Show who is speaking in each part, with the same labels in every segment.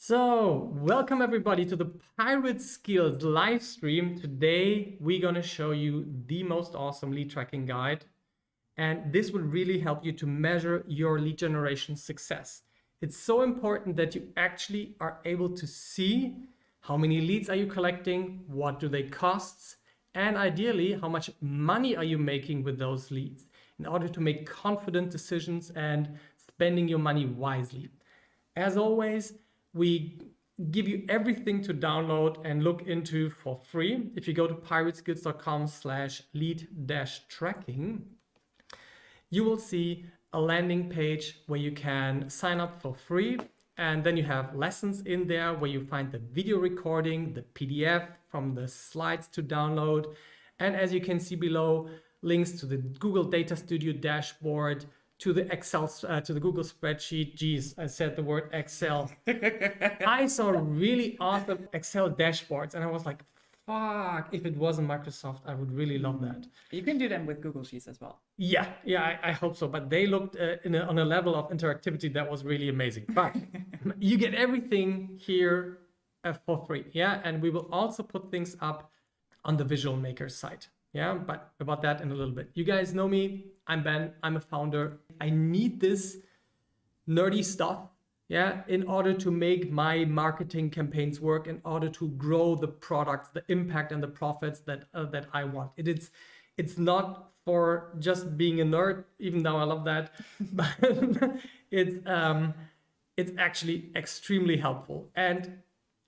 Speaker 1: So, welcome everybody to the Pirate Skills live stream. Today, we're going to show you the most awesome lead tracking guide. And this will really help you to measure your lead generation success. It's so important that you actually are able to see how many leads are you collecting, what do they cost, and ideally, how much money are you making with those leads in order to make confident decisions and spending your money wisely. As always, we give you everything to download and look into for free. If you go to pirateskills.com/lead-tracking, you will see a landing page where you can sign up for free. And then you have lessons in there where you find the video recording, the PDF from the slides to download. And as you can see below, links to the Google Data Studio dashboard, to the Excel, to the Google spreadsheet. Geez, I said the word Excel. I saw really awesome Excel dashboards and I was like, fuck, if it wasn't Microsoft, I would really love that.
Speaker 2: You can do them with Google Sheets as well.
Speaker 1: Yeah, I hope so. But they looked on a level of interactivity that was really amazing. But you get everything here for free. Yeah, and we will also put things up on the Visual Maker site. Yeah, but about that in a little bit. You guys know me. I'm Ben. I'm a founder. I need this nerdy stuff, yeah, in order to make my marketing campaigns work, in order to grow the products, the impact, and the profits that I want. It's not for just being a nerd, even though I love that, but it's actually extremely helpful. And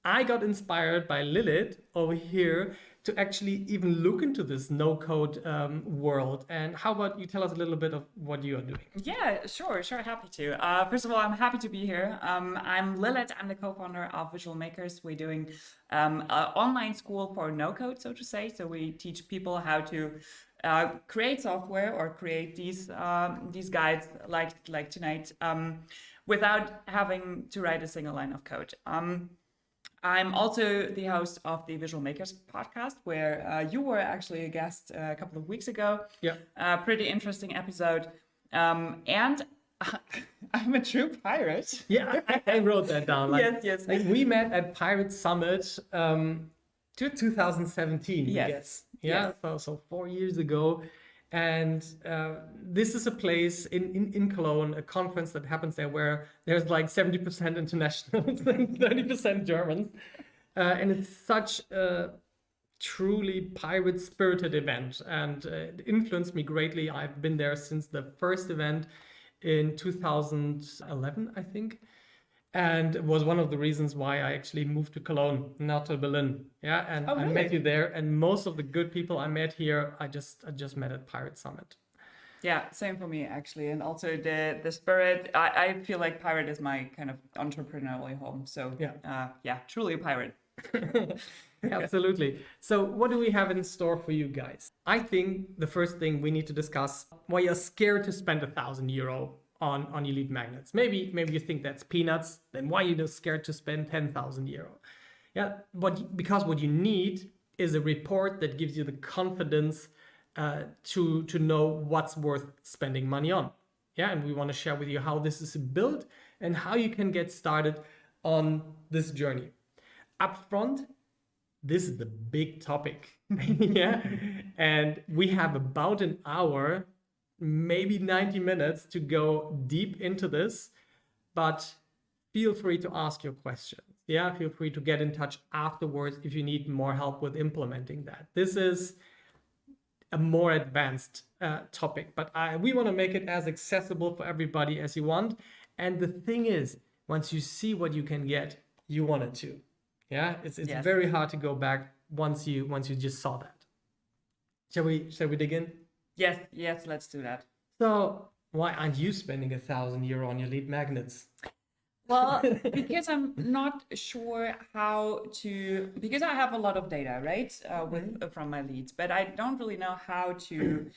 Speaker 1: I got inspired by Lilith over here to actually even look into this no-code world. And how about you tell us a little bit of what you are doing?
Speaker 2: Yeah, sure, happy to. First of all, I'm happy to be here. I'm Lilith, I'm the co-founder of Visual Makers. We're doing an online school for no-code, so to say. So we teach people how to create software or create these guides like tonight without having to write a single line of code. I'm also the host of the Visual Makers podcast, where you were actually a guest a couple of weeks ago.
Speaker 1: Yeah.
Speaker 2: Pretty interesting episode. And I'm a true pirate.
Speaker 1: Yeah, I wrote that down.
Speaker 2: Yes.
Speaker 1: Like we met at Pirate Summit 2017,
Speaker 2: Yes.
Speaker 1: I guess. Yeah,
Speaker 2: Yes.
Speaker 1: so 4 years ago. And this is a place in Cologne, a conference that happens there where there's like 70% internationals and 30% Germans. And it's such a truly pirate-spirited event. And it influenced me greatly. I've been there since the first event in 2011, I think. And it was one of the reasons why I actually moved to Cologne, not to Berlin. Yeah, and
Speaker 2: Oh, really?
Speaker 1: I met you there. And most of the good people I met here, I just met at Pirate Summit.
Speaker 2: Yeah, same for me actually. And also the spirit, I feel like pirate is my kind of entrepreneurial home. So yeah, truly a pirate.
Speaker 1: Absolutely. So what do we have in store for you guys? I think the first thing we need to discuss why you're scared to spend €1,000 on your lead magnets. Maybe you think that's peanuts. Then why are you scared to spend €10,000? Yeah, because what you need is a report that gives you the confidence to know what's worth spending money on. Yeah, and we want to share with you how this is built and how you can get started on this journey. Up front, this is the big topic. Yeah, and we have about an hour, maybe 90 minutes to go deep into this, but feel free to ask your questions. Yeah, feel free to get in touch afterwards if you need more help with implementing that. This is a more advanced topic, but we want to make it as accessible for everybody as you want. And the thing is, once you see what you can get, you want it too. Yeah, it's
Speaker 2: Yes.
Speaker 1: very hard to go back once you just saw that. Shall we dig in?
Speaker 2: Yes, let's do that.
Speaker 1: So why aren't you spending €1,000 on your lead magnets?
Speaker 2: Well, because I'm not sure because I have a lot of data, right, from my leads, but I don't really know how to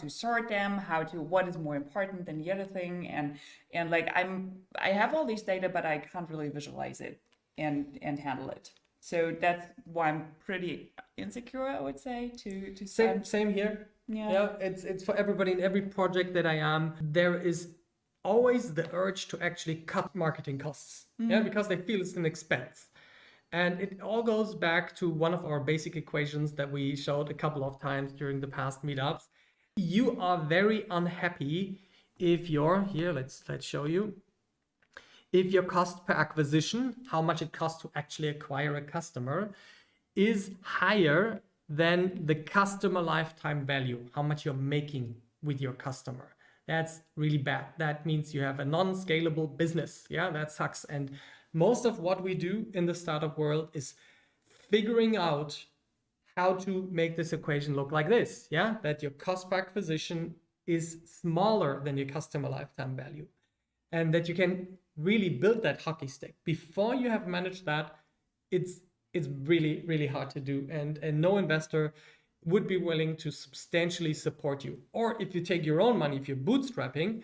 Speaker 2: sort them, what is more important than the other thing, and like I have all these data, but I can't really visualize it and handle it. So that's why I'm pretty insecure, I would say, to
Speaker 1: Same here.
Speaker 2: Yeah.
Speaker 1: Yeah, it's for everybody in every project that I am. There is always the urge to actually cut marketing costs, yeah, because they feel it's an expense. And it all goes back to one of our basic equations that we showed a couple of times during the past meetups. You are very unhappy if here, let's show you. If your cost per acquisition, how much it costs to actually acquire a customer, is higher than the customer lifetime value, how much you're making with your customer. That's really bad. That means you have a non-scalable business. Yeah, that sucks. And most of what we do in the startup world is figuring out how to make this equation look like this. Yeah, that your cost per acquisition is smaller than your customer lifetime value, and that you can really build that hockey stick. Before you have managed that, it's really, really hard to do. And no investor would be willing to substantially support you. Or if you take your own money, if you're bootstrapping,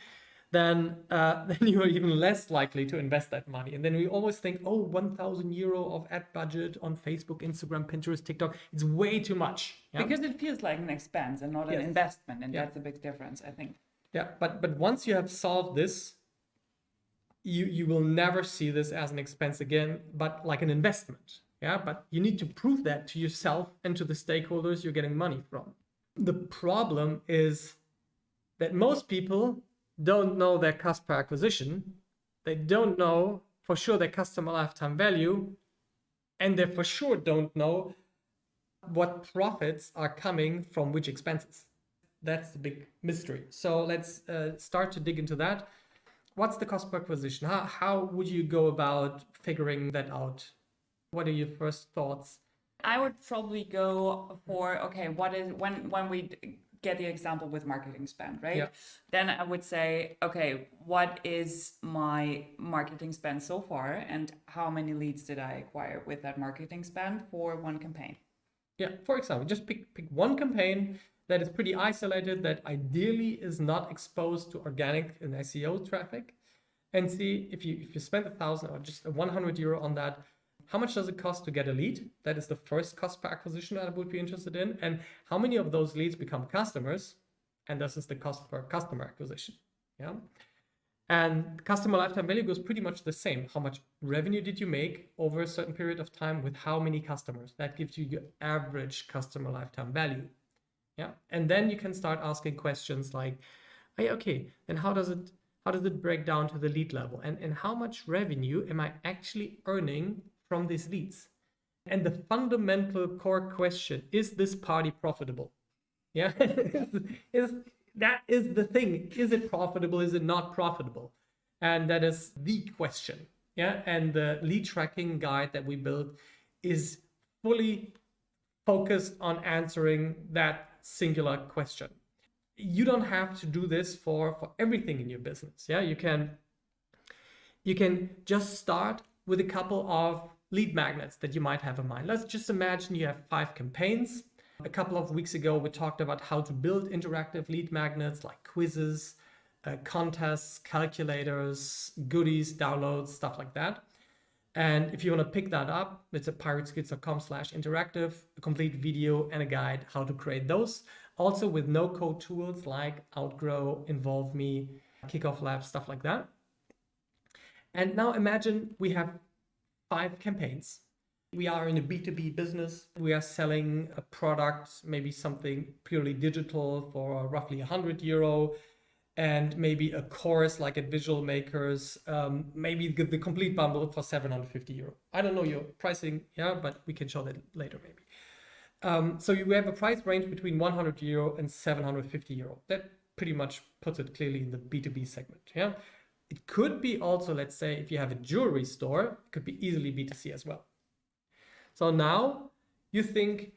Speaker 1: then you are even less likely to invest that money. And then we always think, oh, 1,000 euro of ad budget on Facebook, Instagram, Pinterest, TikTok, it's way too much. Yeah?
Speaker 2: Because it feels like an expense and not an investment. And that's a big difference, I think.
Speaker 1: Yeah, but once you have solved this, you will never see this as an expense again, but like an investment. Yeah, but you need to prove that to yourself and to the stakeholders you're getting money from. The problem is that most people don't know their cost per acquisition. They don't know for sure their customer lifetime value, and they for sure don't know what profits are coming from which expenses. That's the big mystery. So let's start to dig into that. What's the cost per acquisition? How would you go about figuring that out? What are your first thoughts?
Speaker 2: I would probably go for, okay, what is, when we get the example with marketing spend, right? Yeah. Then I would say, okay, what is my marketing spend so far and how many leads did I acquire with that marketing spend for one campaign?
Speaker 1: Yeah, for example, just pick one campaign that is pretty isolated, that ideally is not exposed to organic and SEO traffic, and see if you spend 1,000 or just 100 euro on that, how much does it cost to get a lead? That is the first cost per acquisition that I would be interested in. And how many of those leads become customers? And this is the cost per customer acquisition. Yeah. And customer lifetime value goes pretty much the same. How much revenue did you make over a certain period of time with how many customers? That gives you your average customer lifetime value. Yeah. And then you can start asking questions like, hey, okay, then how does it break down to the lead level? And how much revenue am I actually earning from these leads? And the fundamental core question, is this party profitable? Yeah, that is the thing. Is it profitable? Is it not profitable? And that is the question. Yeah, and the lead tracking guide that we built is fully focused on answering that singular question. You don't have to do this for everything in your business. Yeah, you can just start with a couple of lead magnets that you might have in mind. Let's just imagine you have 5 campaigns. A couple of weeks ago, we talked about how to build interactive lead magnets like quizzes, contests, calculators, goodies, downloads, stuff like that. And if you want to pick that up, it's at pirateskills.com/interactive, a complete video and a guide how to create those. Also with no-code tools like Outgrow, Involve Me, Kickoff Labs, stuff like that. And now imagine we have 5 campaigns. We are in a B2B business. We are selling a product, maybe something purely digital for roughly 100 euro, and maybe a course like at Visual Makers, maybe the complete bundle for 750 euro. I don't know your pricing, yeah, but we can show that later maybe. So you have a price range between 100 euro and 750 euro. That pretty much puts it clearly in the B2B segment, yeah. It could be also, let's say, if you have a jewelry store, it could be easily B2C as well. So now you think,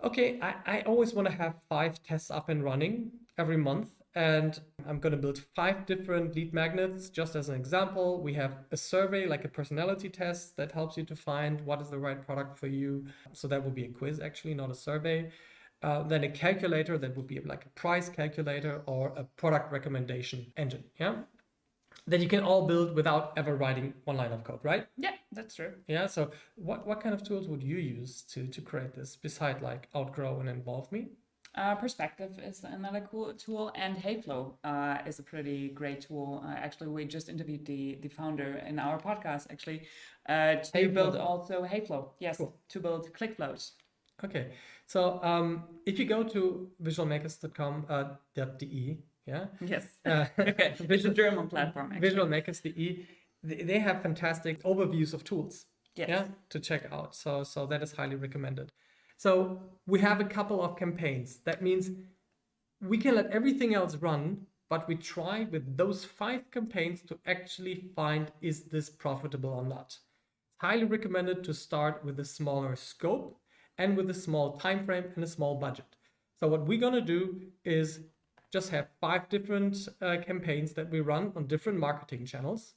Speaker 1: okay, I always want to have 5 tests up and running every month, and I'm going to build 5 different lead magnets. Just as an example, we have a survey, like a personality test that helps you to find what is the right product for you. So that would be a quiz, actually, not a survey. Then a calculator that would be like a price calculator or a product recommendation engine, yeah? That you can all build without ever writing one line of code, right?
Speaker 2: Yeah, that's true.
Speaker 1: Yeah, so what kind of tools would you use to create this, beside like Outgrow and Involve Me?
Speaker 2: Perspective is another cool tool, and Heyflow is a pretty great tool. Actually, we just interviewed the founder in our podcast, actually, to build also Heyflow. Yes, cool. To build click flows.
Speaker 1: Okay, so if you go to visualmakers.com.de, yeah?
Speaker 2: Yes, it's a German platform, actually.
Speaker 1: Visualmakers.de, they have fantastic overviews of tools,
Speaker 2: yes.
Speaker 1: Yeah, to check out. So that is highly recommended. So we have a couple of campaigns. That means we can let everything else run, but we try with those 5 campaigns to actually find, is this profitable or not? It's highly recommended to start with a smaller scope and with a small time frame and a small budget. So what we're gonna do is just have 5 different campaigns that we run on different marketing channels.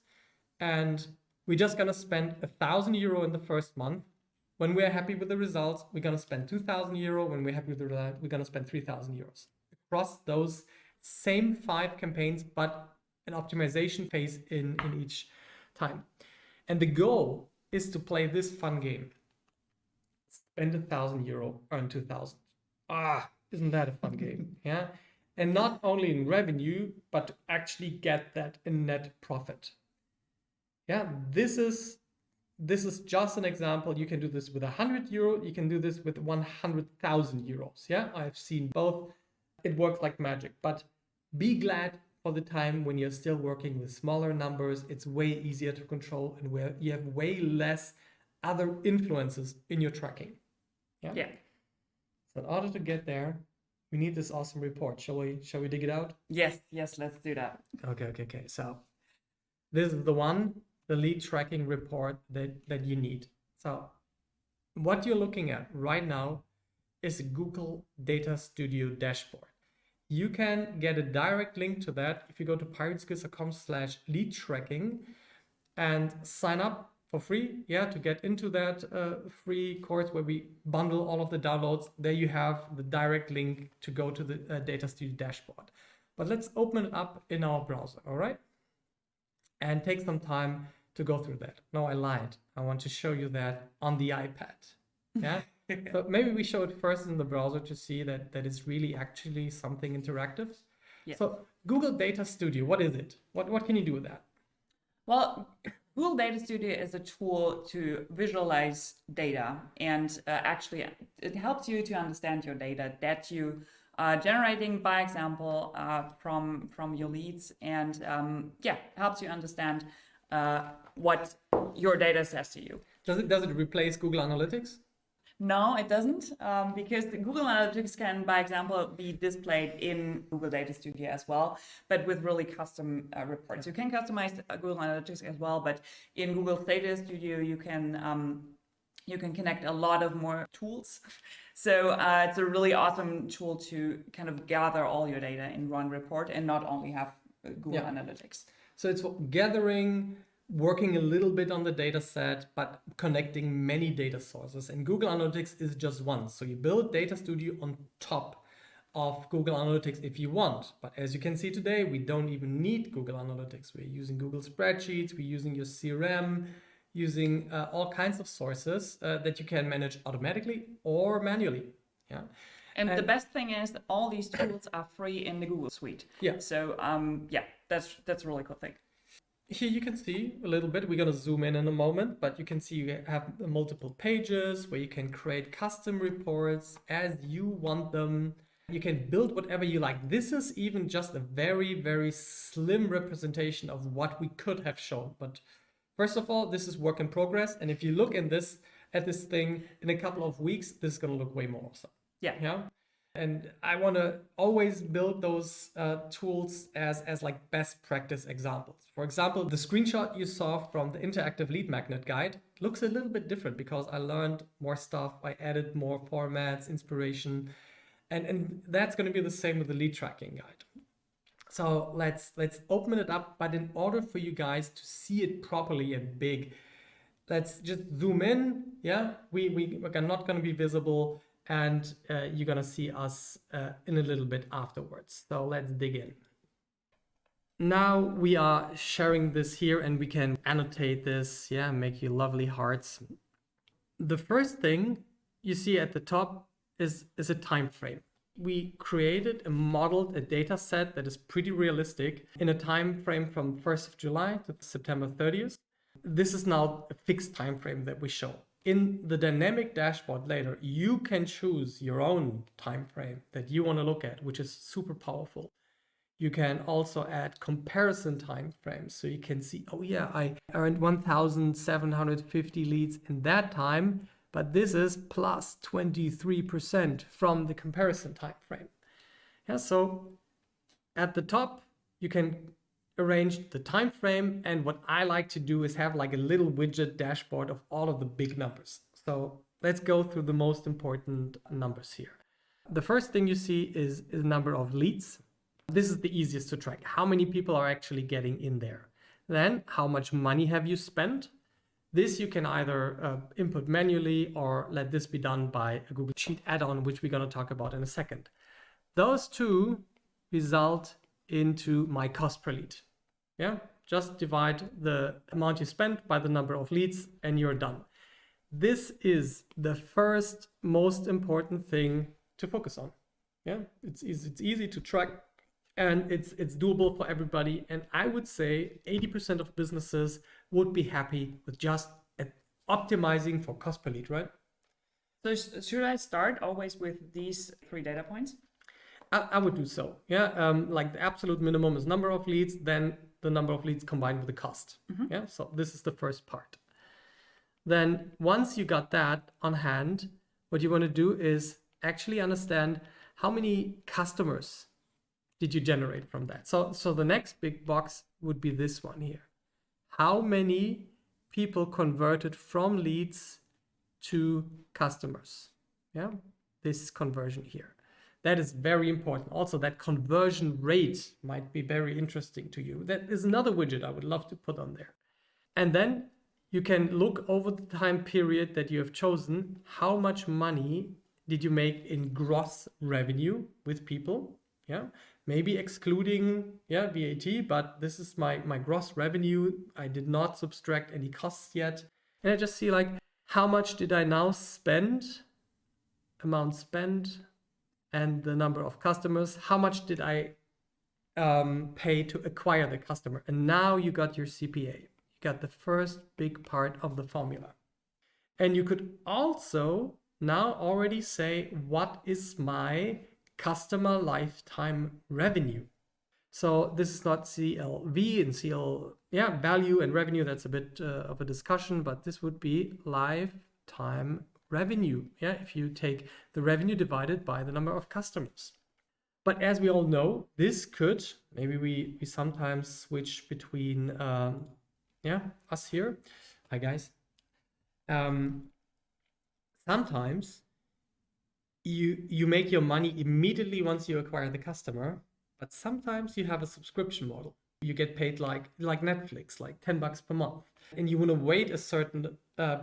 Speaker 1: And we're just gonna spend €1,000 in the first month. When we're happy with the results, we're going to spend €2,000. When we're happy with the result, we're going to spend €3,000 across those same 5 campaigns, but an optimization phase in each time. And the goal is to play this fun game. Spend €1,000, earn 2,000. Isn't that a fun game? Yeah. And not only in revenue, but to actually get that in net profit. Yeah, this is just an example. You can do this with €100. You can do this with €100,000. Yeah, I've seen both. It works like magic. But be glad for the time when you're still working with smaller numbers. It's way easier to control, and where you have way less other influences in your tracking. Yeah. So in order to get there, we need this awesome report. Shall we dig it out?
Speaker 2: Yes, let's do that.
Speaker 1: Okay. So this is the lead tracking report that you need. So what you're looking at right now is a Google Data Studio dashboard. You can get a direct link to that if you go to pirateskills.com/lead tracking and sign up for free, to get into that free course where we bundle all of the downloads. There you have the direct link to go to the Data Studio dashboard. But let's open it up in our browser, all right? And take some time to go through that. No, I lied. I want to show you that on the iPad. Yeah. So maybe we show it first in the browser to see that it's really actually something interactive.
Speaker 2: Yes.
Speaker 1: So Google Data Studio, what is it? What can you do with that?
Speaker 2: Well, Google Data Studio is a tool to visualize data, and actually it helps you to understand your data that you are generating, by example, from your leads, and helps you understand what your data says to you.
Speaker 1: Does it replace Google Analytics?
Speaker 2: No, it doesn't, because the Google Analytics can, by example, be displayed in Google Data Studio as well, but with really custom reports. You can customize Google Analytics as well, but in Google Data Studio, you can connect a lot of more tools. So it's a really awesome tool to kind of gather all your data in one report and not only have Google Analytics.
Speaker 1: So it's gathering, working a little bit on the data set, but connecting many data sources. And Google Analytics is just one. So you build Data Studio on top of Google Analytics if you want. But as you can see today, we don't even need Google Analytics. We're using Google Spreadsheets, we're using your CRM, using all kinds of sources that you can manage automatically or manually. Yeah.
Speaker 2: And the best thing is that all these tools are free in the Google Suite.
Speaker 1: Yeah.
Speaker 2: So that's a really cool thing.
Speaker 1: Here you can see a little bit. We're going to zoom in a moment, but you can see you have multiple pages where you can create custom reports as you want them. You can build whatever you like. This is even just a very, very slim representation of what we could have shown. But first of all, this is work in progress. And if you look at this thing in a couple of weeks, this is going to look way more awesome. Yeah. And I want to always build those tools as like best practice examples. For example, the screenshot you saw from the interactive lead magnet guide looks a little bit different because I learned more stuff. I added more formats, inspiration, and that's going to be the same with the lead tracking guide. So let's open it up. But in order for you guys to see it properly and big, let's just zoom in. Yeah, we're not going to be visible. And you're going to see us in a little bit afterwards. So let's dig in. Now we are sharing this here and we can annotate this, make you lovely hearts. The first thing you see at the top is a time frame. we created and modeled a data set that is pretty realistic in a time frame from 1st of July to September 30th. This is now a fixed time frame that we show. In the dynamic dashboard later, you can choose your own time frame that you want to look at, which is super powerful. You can also add comparison time frames. So you can see, oh yeah, I earned 1,750 leads in that time, but this is plus 23% from the comparison time frame. Yeah, so at the top, you can arrange the time frame, and what I like to do is have like a little widget dashboard of all of the big numbers. So let's go through the most important numbers here. The first thing you see is the number of leads. This is the easiest to track. How many people are actually getting in there? Then how much money have you spent? This you can either input manually or let this be done by a Google Sheet add-on, which we're going to talk about in a second. Those two result into my cost per lead. Yeah, just divide the amount you spent by the number of leads and you're done. This is the first most important thing to focus on. Yeah, it's easy to track and it's doable for everybody. And I would say 80% of businesses would be happy with just optimizing for cost per lead, right?
Speaker 2: So should I start always with these 3 data points?
Speaker 1: I would do so. Yeah, like the absolute minimum is number of leads, then the number of leads combined with the cost. Yeah, so this is the first part. Then once you got that on hand, what you want to do is actually understand how many customers did you generate from that. So the next big box would be this one here. How many people converted from leads to customers? Yeah, this conversion here. That is very important. Also, that conversion rate might be very interesting to you. That is another widget I would love to put on there. And then you can look over the time period that you have chosen. How much money did you make in gross revenue with people? Yeah, maybe excluding VAT, but this is my gross revenue. I did not subtract any costs yet. And I just see like, how much did I now spend, amount spent, and the number of customers. How much did I pay to acquire the customer? And now you got your CPA. You got the first big part of the formula. And you could also now already say, what is my customer lifetime revenue? So this is not CLV and value and revenue. That's a bit of a discussion, but this would be lifetime revenue. Yeah, if you take the revenue divided by the number of customers. But as we all know, this could, maybe we sometimes switch between, us here. Hi guys. Sometimes you make your money immediately once you acquire the customer, but sometimes you have a subscription model. You get paid like Netflix, like $10 per month. And you want to wait a certain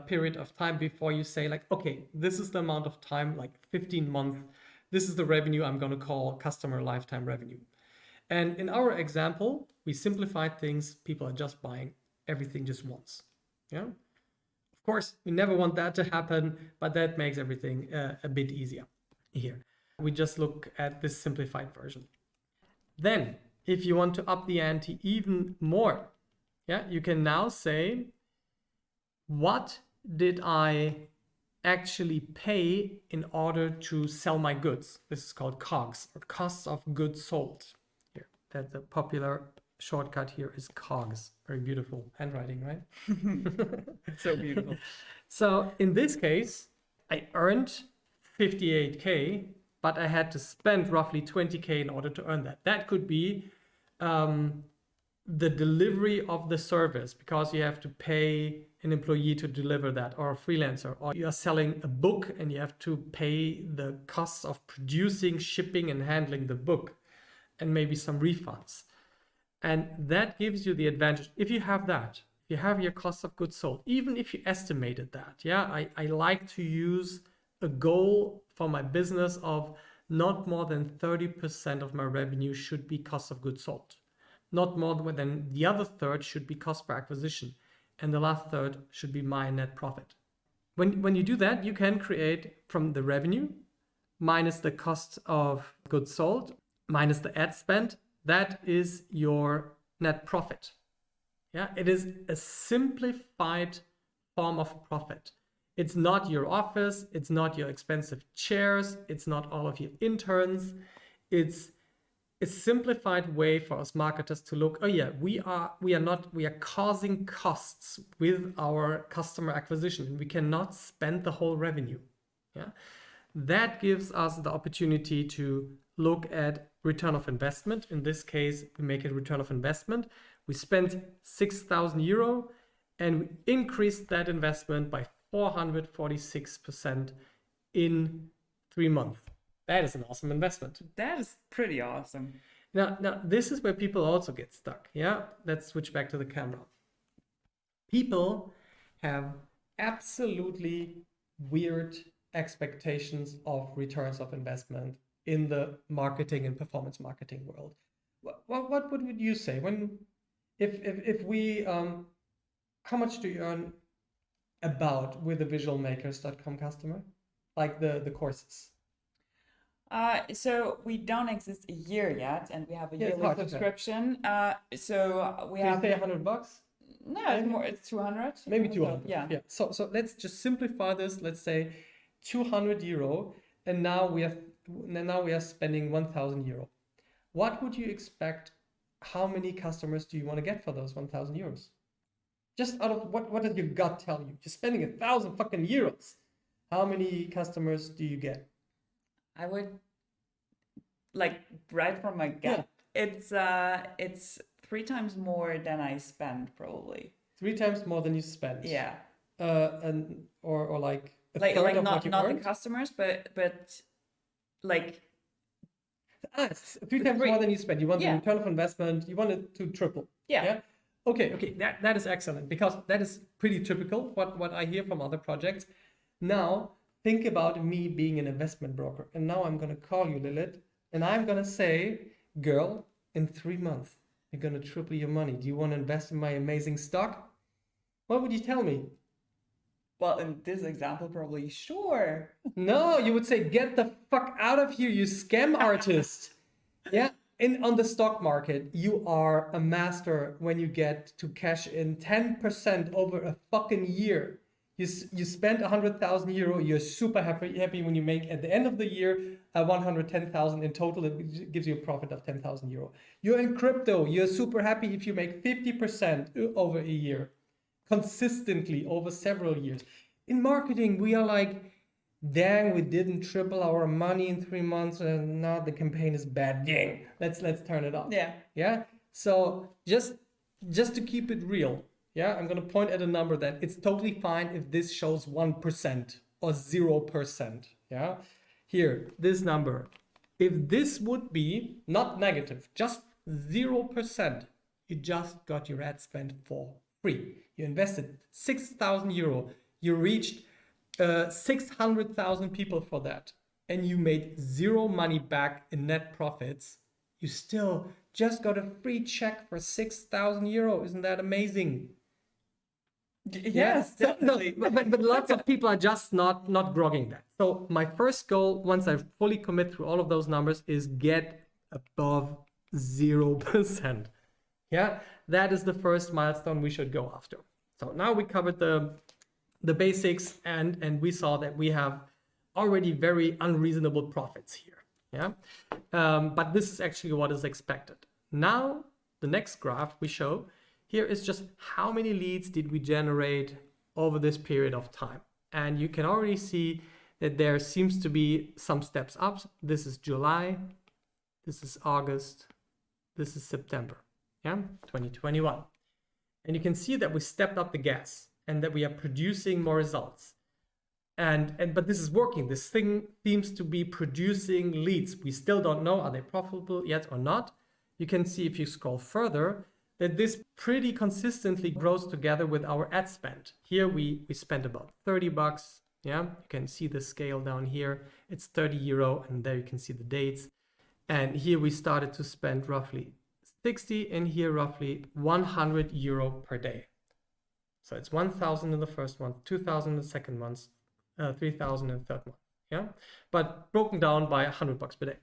Speaker 1: period of time before you say like, okay, this is the amount of time, like 15 months. This is the revenue I'm going to call customer lifetime revenue. And in our example, we simplified things. People are just buying everything just once. Yeah. Of course, we never want that to happen, but that makes everything a bit easier here. We just look at this simplified version. Then, if you want to up the ante even more, you can now say, what did I actually pay in order to sell my goods? This is called COGS, or costs of goods sold. Here, that's a popular shortcut here is COGS. Very beautiful handwriting, right?
Speaker 2: So beautiful.
Speaker 1: So in this case, I earned 58K, but I had to spend roughly 20K in order to earn that. That could be the delivery of the service, because you have to pay an employee to deliver that, or a freelancer, or you are selling a book and you have to pay the costs of producing, shipping, and handling the book, and maybe some refunds. And that gives you the advantage. If you have that, you have your cost of goods sold, even if you estimated that. I like to use a goal for my business of not more than 30% of my revenue should be cost of goods sold. Not more than the other third should be cost per acquisition. And the last third should be my net profit. When you do that, you can create from the revenue minus the cost of goods sold, minus the ad spend. That is your net profit. Yeah, it is a simplified form of profit. It's not your office, it's not your expensive chairs, it's not all of your interns. It's a simplified way for us marketers to look, oh yeah, we are causing costs with our customer acquisition, and we cannot spend the whole revenue. Yeah. That gives us the opportunity to look at return of investment. In this case, we make a return of investment. We spent 6,000 euro and we increased that investment by 446% in 3 months. That is an awesome investment.
Speaker 2: That is pretty awesome.
Speaker 1: Now this is where people also get stuck. Yeah, let's switch back to the camera. People have absolutely weird expectations of returns of investment in the marketing and performance marketing world. What would you say if we how much do you earn about with a visualmakers.com customer, like the courses?
Speaker 2: So we don't exist a year yet, and we have a
Speaker 1: Yeah, it's
Speaker 2: yearly
Speaker 1: hard to say.
Speaker 2: subscription. So we
Speaker 1: Can you
Speaker 2: have
Speaker 1: say $100?
Speaker 2: no, it's more. It's 200.
Speaker 1: Maybe
Speaker 2: So,
Speaker 1: 200.
Speaker 2: yeah.
Speaker 1: Yeah. So let's just simplify this. Let's say 200 euro, and now we are spending 1,000 euro. What would you expect? How many customers do you want to get for those 1,000 euros? Just out of what does your gut tell you? You're spending 1,000 fucking euros. How many customers do you get?
Speaker 2: I would like right from my gut. It's 3 times more than I spend probably.
Speaker 1: 3 times more than you spend.
Speaker 2: Yeah.
Speaker 1: And or like a
Speaker 2: Like
Speaker 1: third of
Speaker 2: not
Speaker 1: what you
Speaker 2: the
Speaker 1: earned?
Speaker 2: customers, but like
Speaker 1: 3 times more than you spend. You want the
Speaker 2: Yeah.
Speaker 1: return of investment. You want it to triple.
Speaker 2: yeah.
Speaker 1: Okay. That is excellent, because that is pretty typical what I hear from other projects. Now think about me being an investment broker, and now I'm gonna call you, Lilith, and I'm gonna say, girl, in 3 months you're gonna triple your money. Do you want to invest in my amazing stock? What would you tell me?
Speaker 2: Well, in this example, probably sure.
Speaker 1: No, you would say, get the fuck out of here, you scam artist. Yeah. On the stock market, you are a master when you get to cash in 10% over a fucking year. You spend 100,000 euro, you're super happy when you make at the end of the year 110,000 in total. It gives you a profit of 10,000 euro. You're in crypto, you're super happy if you make 50% over a year, consistently over several years. In marketing, we are like, dang, we didn't triple our money in 3 months, and now the campaign is bad. Dang, let's turn it off. Yeah. So just to keep it real, yeah, I'm gonna point at a number that it's totally fine if this shows 1% or 0%. Yeah. Here, this number. If this would be not negative, just 0%, you just got your ad spend for free. You invested 6,000 euro. You reached 600,000 people for that, and you made 0 money back in net profits. You still just got a free check for 6,000 euro. Isn't that amazing?
Speaker 2: Yes,
Speaker 1: So,
Speaker 2: definitely.
Speaker 1: but lots of people are just not grogging that. So my first goal, once I fully commit through all of those numbers, is get above 0%. Yeah, that is the first milestone we should go after. So now we covered the basics, and we saw that we have already very unreasonable profits here. Yeah, but this is actually what is expected. Now the next graph we show here is just how many leads did we generate over this period of time, and you can already see that there seems to be some steps up. This is July, this is August, this is September, yeah, 2021, and you can see that we stepped up the gas and that we are producing more results. But this is working. This thing seems to be producing leads. We still don't know, are they profitable yet or not? You can see if you scroll further that this pretty consistently grows together with our ad spend. Here we spent about 30 bucks. Yeah, you can see the scale down here. It's 30 euro, and there you can see the dates. And here we started to spend roughly 60, and here roughly 100 euro per day. So it's 1,000 in the first month, 2,000 in the second month, 3,000 in the third month. Yeah, but broken down by $100 per day.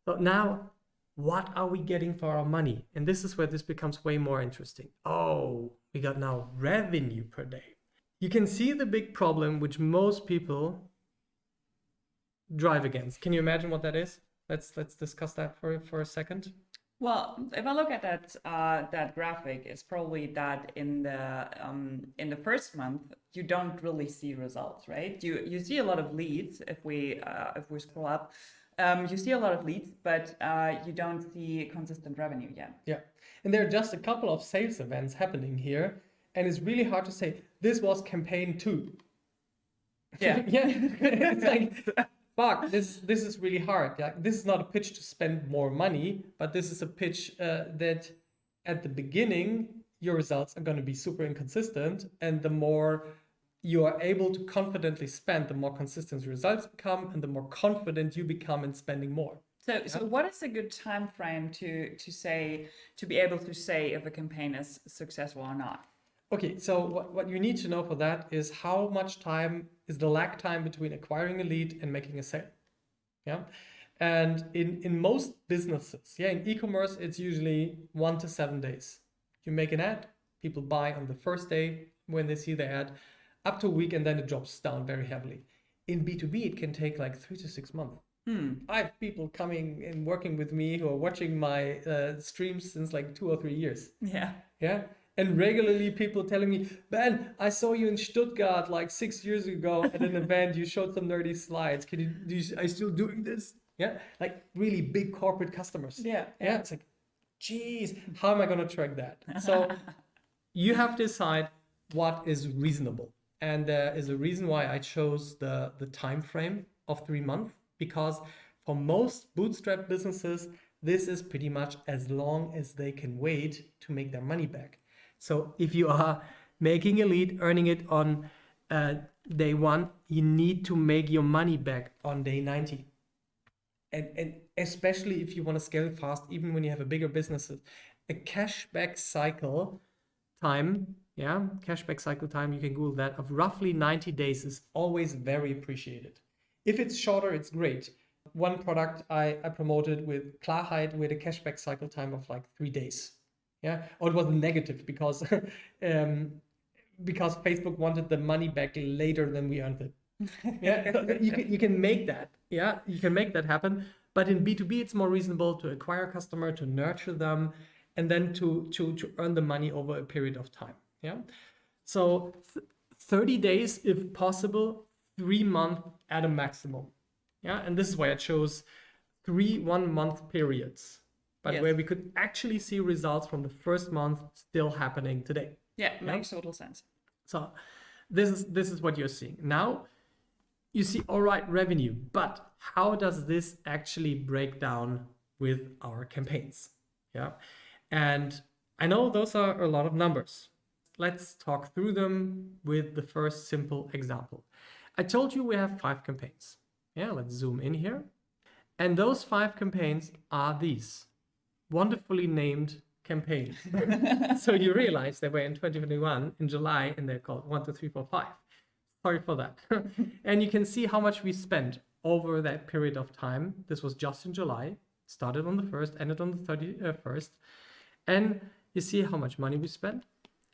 Speaker 1: So now, what are we getting for our money? And this is where this becomes way more interesting. Oh, we got now revenue per day. You can see the big problem which most people drive against. Can you imagine what that is? Let's discuss that for a second.
Speaker 2: Well, if I look at that graphic, it's probably that in the first month you don't really see results, right? You see a lot of leads if we scroll up. You see a lot of leads, but you don't see consistent revenue yet.
Speaker 1: Yeah, and there are just a couple of sales events happening here, and it's really hard to say this was campaign 2.
Speaker 2: Yeah,
Speaker 1: yeah, it's like. Fuck, this is really hard. Like, this is not a pitch to spend more money, but this is a pitch that at the beginning, your results are going to be super inconsistent. And the more you are able to confidently spend, the more consistent your results become and the more confident you become in spending more.
Speaker 2: So what is a good time frame to be able to say if a campaign is successful or not?
Speaker 1: Okay, so what you need to know for that is how much time is the lag time between acquiring a lead and making a sale. Yeah. And in most businesses, in e-commerce, it's usually 1 to 7 days. You make an ad, people buy on the first day when they see the ad, up to a week, and then it drops down very heavily. In B2B, it can take like 3 to 6 months. I have people coming and working with me who are watching my streams since like 2 or 3 years.
Speaker 2: Yeah.
Speaker 1: Yeah. And regularly people telling me, Ben, I saw you in Stuttgart like 6 years ago at an event. You showed some nerdy slides. Are you still doing this? Yeah. Like really big corporate customers.
Speaker 2: Yeah.
Speaker 1: Yeah. It's like, geez, how am I going to track that? So you have to decide what is reasonable. And there is a reason why I chose the time frame of 3 months, because for most bootstrap businesses, this is pretty much as long as they can wait to make their money back. So if you are making a lead, earning it on day 1, you need to make your money back on day 90. And especially if you want to scale fast, even when you have a bigger business, a cashback cycle time, cashback cycle time, you can Google that, of roughly 90 days is always very appreciated. If it's shorter, it's great. One product I promoted with Klarheit with a cashback cycle time of like 3 days. Yeah, or it was negative because Facebook wanted the money back later than we earned it. Yeah, you can make that. Yeah, you can make that happen. But in B2B, it's more reasonable to acquire a customer, to nurture them, and then to earn the money over a period of time. Yeah, so 30 days if possible, 3 months at a maximum. Yeah, and this is why I chose 3 1-month periods. But where we could actually see results from the first month still happening today.
Speaker 2: Yeah, makes total sense.
Speaker 1: So this is what you're seeing. Now you see, all right, revenue, but how does this actually break down with our campaigns? Yeah. And I know those are a lot of numbers. Let's talk through them with the first simple example. I told you we have 5 campaigns. Yeah, let's zoom in here. And those 5 campaigns are these wonderfully named campaigns. So you realize they were in 2021 in July, and they're called 1, 2, 3, 4, 5. Sorry for that. And you can see how much we spent over that period of time. This was just in July, started on the 1st, ended on the 31st. And you see how much money we spent,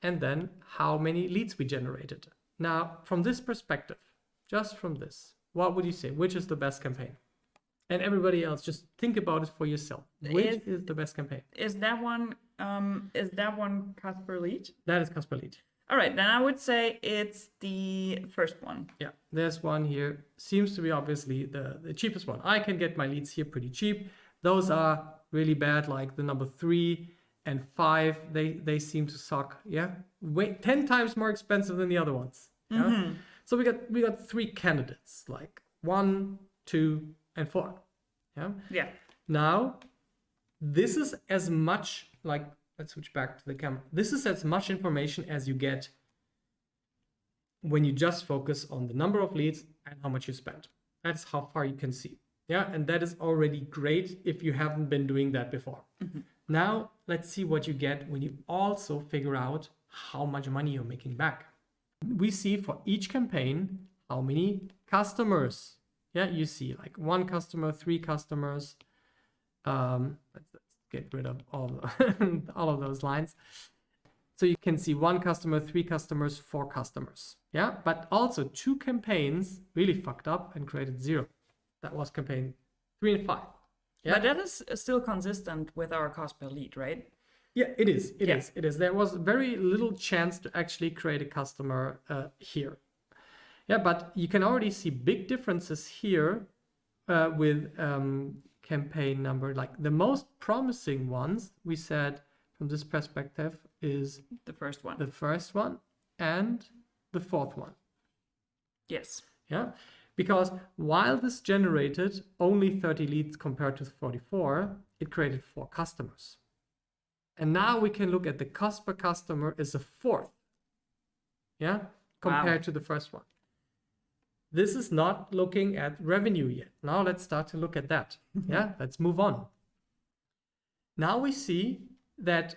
Speaker 1: and then how many leads we generated. Now, from this perspective, just from this, what would you say? Which is the best campaign? And everybody else, just think about it for yourself. Which is the best campaign?
Speaker 2: Is that one cost per lead?
Speaker 1: That is cost per lead.
Speaker 2: All right, then I would say it's the first one.
Speaker 1: Yeah, there's one here. Seems to be obviously the cheapest one. I can get my leads here pretty cheap. Those are really bad, like the number 3 and 5. They seem to suck. Yeah, 10 times more expensive than the other ones. Yeah? Mm-hmm. So we got 3 candidates, like 1, 2, and 4. Yeah. Now, this is as much like, let's switch back to the camera. This is as much information as you get when you just focus on the number of leads and how much you spend. That's how far you can see. Yeah, and that is already great if you haven't been doing that before. Mm-hmm. Now, let's see what you get when you also figure out how much money you're making back. We see for each campaign how many customers Yeah, you see like 1 customer, 3 customers. Let's get rid of all of those lines. So you can see 1 customer, 3 customers, 4 customers. Yeah, but also 2 campaigns really fucked up and created 0. That was campaign 3 and 5. Yeah,
Speaker 2: But that is still consistent with our cost per lead, right?
Speaker 1: yeah, it is. It is. There was very little chance to actually create a customer here. Yeah, but you can already see big differences here with campaign number. Like the most promising ones, we said from this perspective, is
Speaker 2: The first one.
Speaker 1: the first one and the 4th one.
Speaker 2: Yes.
Speaker 1: Yeah, because while this generated only 30 leads compared to 44, it created 4 customers. And now we can look at the cost per customer is a 4th. Yeah, compared to the first one. This is not looking at revenue yet. Now let's start to look at that. Yeah, let's move on. Now we see that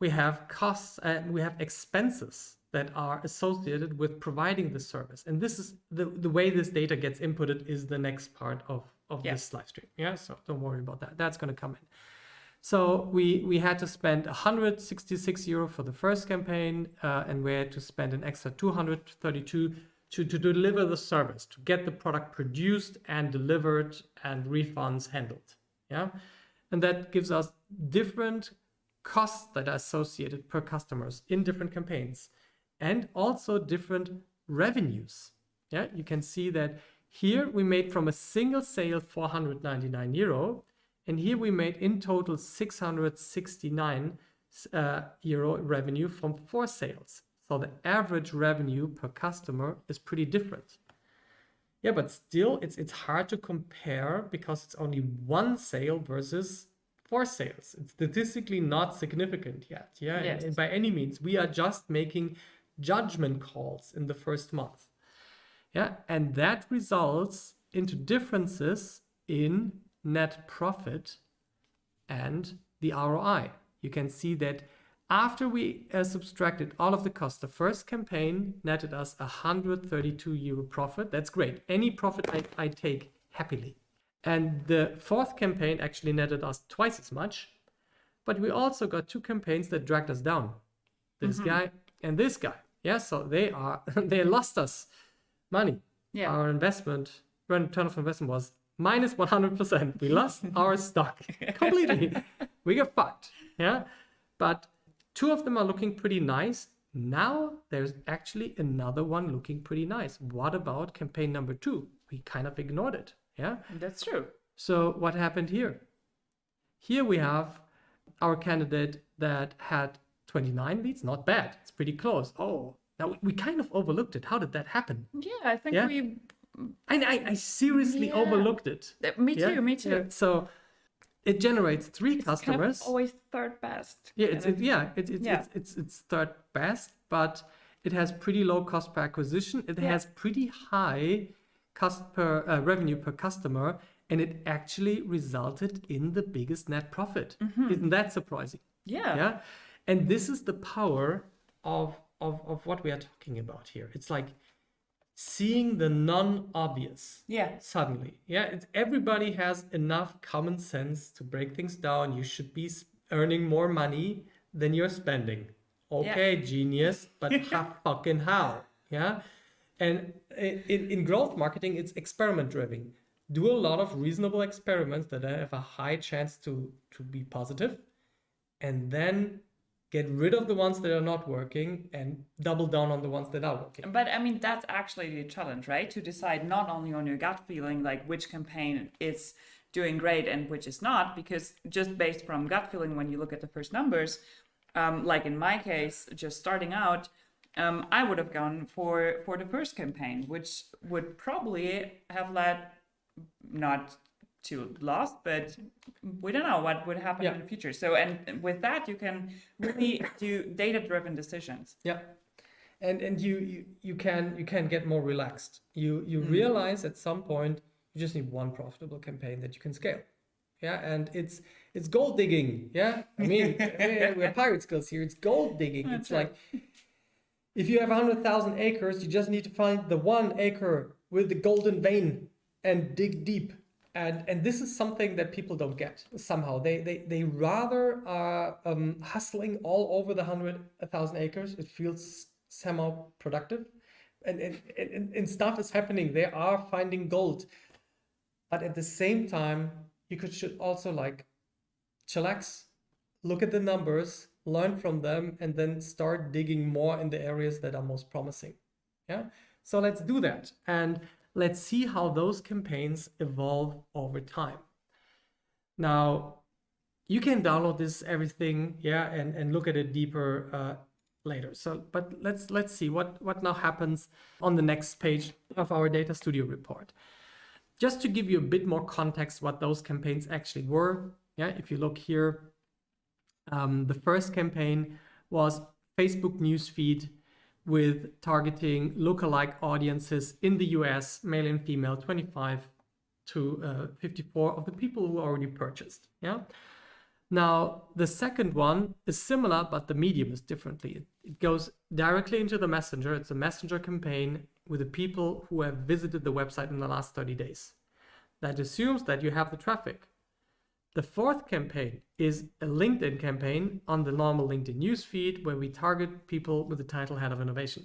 Speaker 1: we have costs and we have expenses that are associated with providing the service. And this is the way this data gets inputted is the next part of this live stream. Yeah, so don't worry about that. That's going to come in. So we had to spend 166 euro for the first campaign, and we had to spend an extra 232 to deliver the service, to get the product produced and delivered and refunds handled. Yeah, and that gives us different costs that are associated per customers in different campaigns, and also different revenues. Yeah, you can see that here we made from a single sale 499 euro. And here we made in total 669 euro revenue from 4 sales. So the average revenue per customer is pretty different. Yeah, but still it's hard to compare because it's only 1 sale versus 4 sales. It's statistically not significant yet. Yeah,
Speaker 2: Yes.
Speaker 1: and by any means, we are just making judgment calls in the first month. Yeah, and that results into differences in net profit and the ROI. You can see that after we subtracted all of the costs, the first campaign netted us 132 euro profit. That's great. Any profit I take happily. And the 4th campaign actually netted us twice as much, but we also got 2 campaigns that dragged us down. This guy and this guy. Yeah, so they lost us money.
Speaker 2: Yeah.
Speaker 1: Our investment, return of investment was minus 100%. We lost our stock completely. We got fucked. Yeah. But 2 of them are looking pretty nice. Now there's actually another one looking pretty nice. What about campaign number 2? We kind of ignored it. Yeah.
Speaker 2: That's true.
Speaker 1: So what happened here? Here we have our candidate that had 29 leads. Not bad. It's pretty close. Oh, now we kind of overlooked it. How did that happen?
Speaker 2: Yeah, I think
Speaker 1: Yeah.
Speaker 2: we.
Speaker 1: I seriously
Speaker 2: Yeah.
Speaker 1: overlooked it.
Speaker 2: Me too.
Speaker 1: Yeah?
Speaker 2: Me too.
Speaker 1: Yeah. So it generates 3
Speaker 2: It's
Speaker 1: customers.
Speaker 2: kind of always third best.
Speaker 1: Yeah,
Speaker 2: Yeah.
Speaker 1: it's third best, but it has pretty low cost per acquisition. It has pretty high revenue per customer, and it actually resulted in the biggest net profit. Isn't that surprising?
Speaker 2: Yeah.
Speaker 1: Yeah, and this is the power of what we are talking about here. It's like seeing the non-obvious.
Speaker 2: Yeah.
Speaker 1: Suddenly, yeah, everybody has enough common sense to break things down. You should be earning more money than you're spending. Okay, genius, but fucking how? Yeah, and in growth marketing, it's experiment driven. Do a lot of reasonable experiments that have a high chance to be positive, and then get rid of the ones that are not working and double down on the ones that are working.
Speaker 2: But I mean, that's actually the challenge, right? To decide not only on your gut feeling, like which campaign is doing great and which is not, because just based from gut feeling, when you look at the first numbers, like in my case, just starting out, I would have gone for the first campaign, which would probably have led not to loss, but we don't know what would happen in the future. So, and with that, you can really do data-driven decisions.
Speaker 1: Yeah, and you can get more relaxed. You realize at some point you just need one profitable campaign that you can scale. Yeah, and it's gold digging. Yeah, I mean we're pirate skills here. It's gold digging. It's like if you have 100,000 acres, you just need to find the 1 acre with the golden vein and dig deep. And this is something that people don't get somehow. They rather are hustling all over the 100,000 acres. It feels somehow productive. And stuff is happening. They are finding gold. But at the same time, should also like chillax, look at the numbers, learn from them, and then start digging more in the areas that are most promising. Yeah. So let's do that. And let's see how those campaigns evolve over time. Now, you can download this everything, yeah, and look at it deeper later. So, but let's see what now happens on the next page of our Data Studio report. Just to give you a bit more context what those campaigns actually were. Yeah, if you look here, the first campaign was Facebook newsfeed with targeting lookalike audiences in the US, male and female, 25 to 54 of the people who already purchased. Yeah. Now, the second one is similar, but the medium is differently. It goes directly into the messenger. It's a messenger campaign with the people who have visited the website in the last 30 days. That assumes that you have the traffic. The fourth campaign is a LinkedIn campaign on the normal LinkedIn newsfeed where we target people with the title Head of Innovation.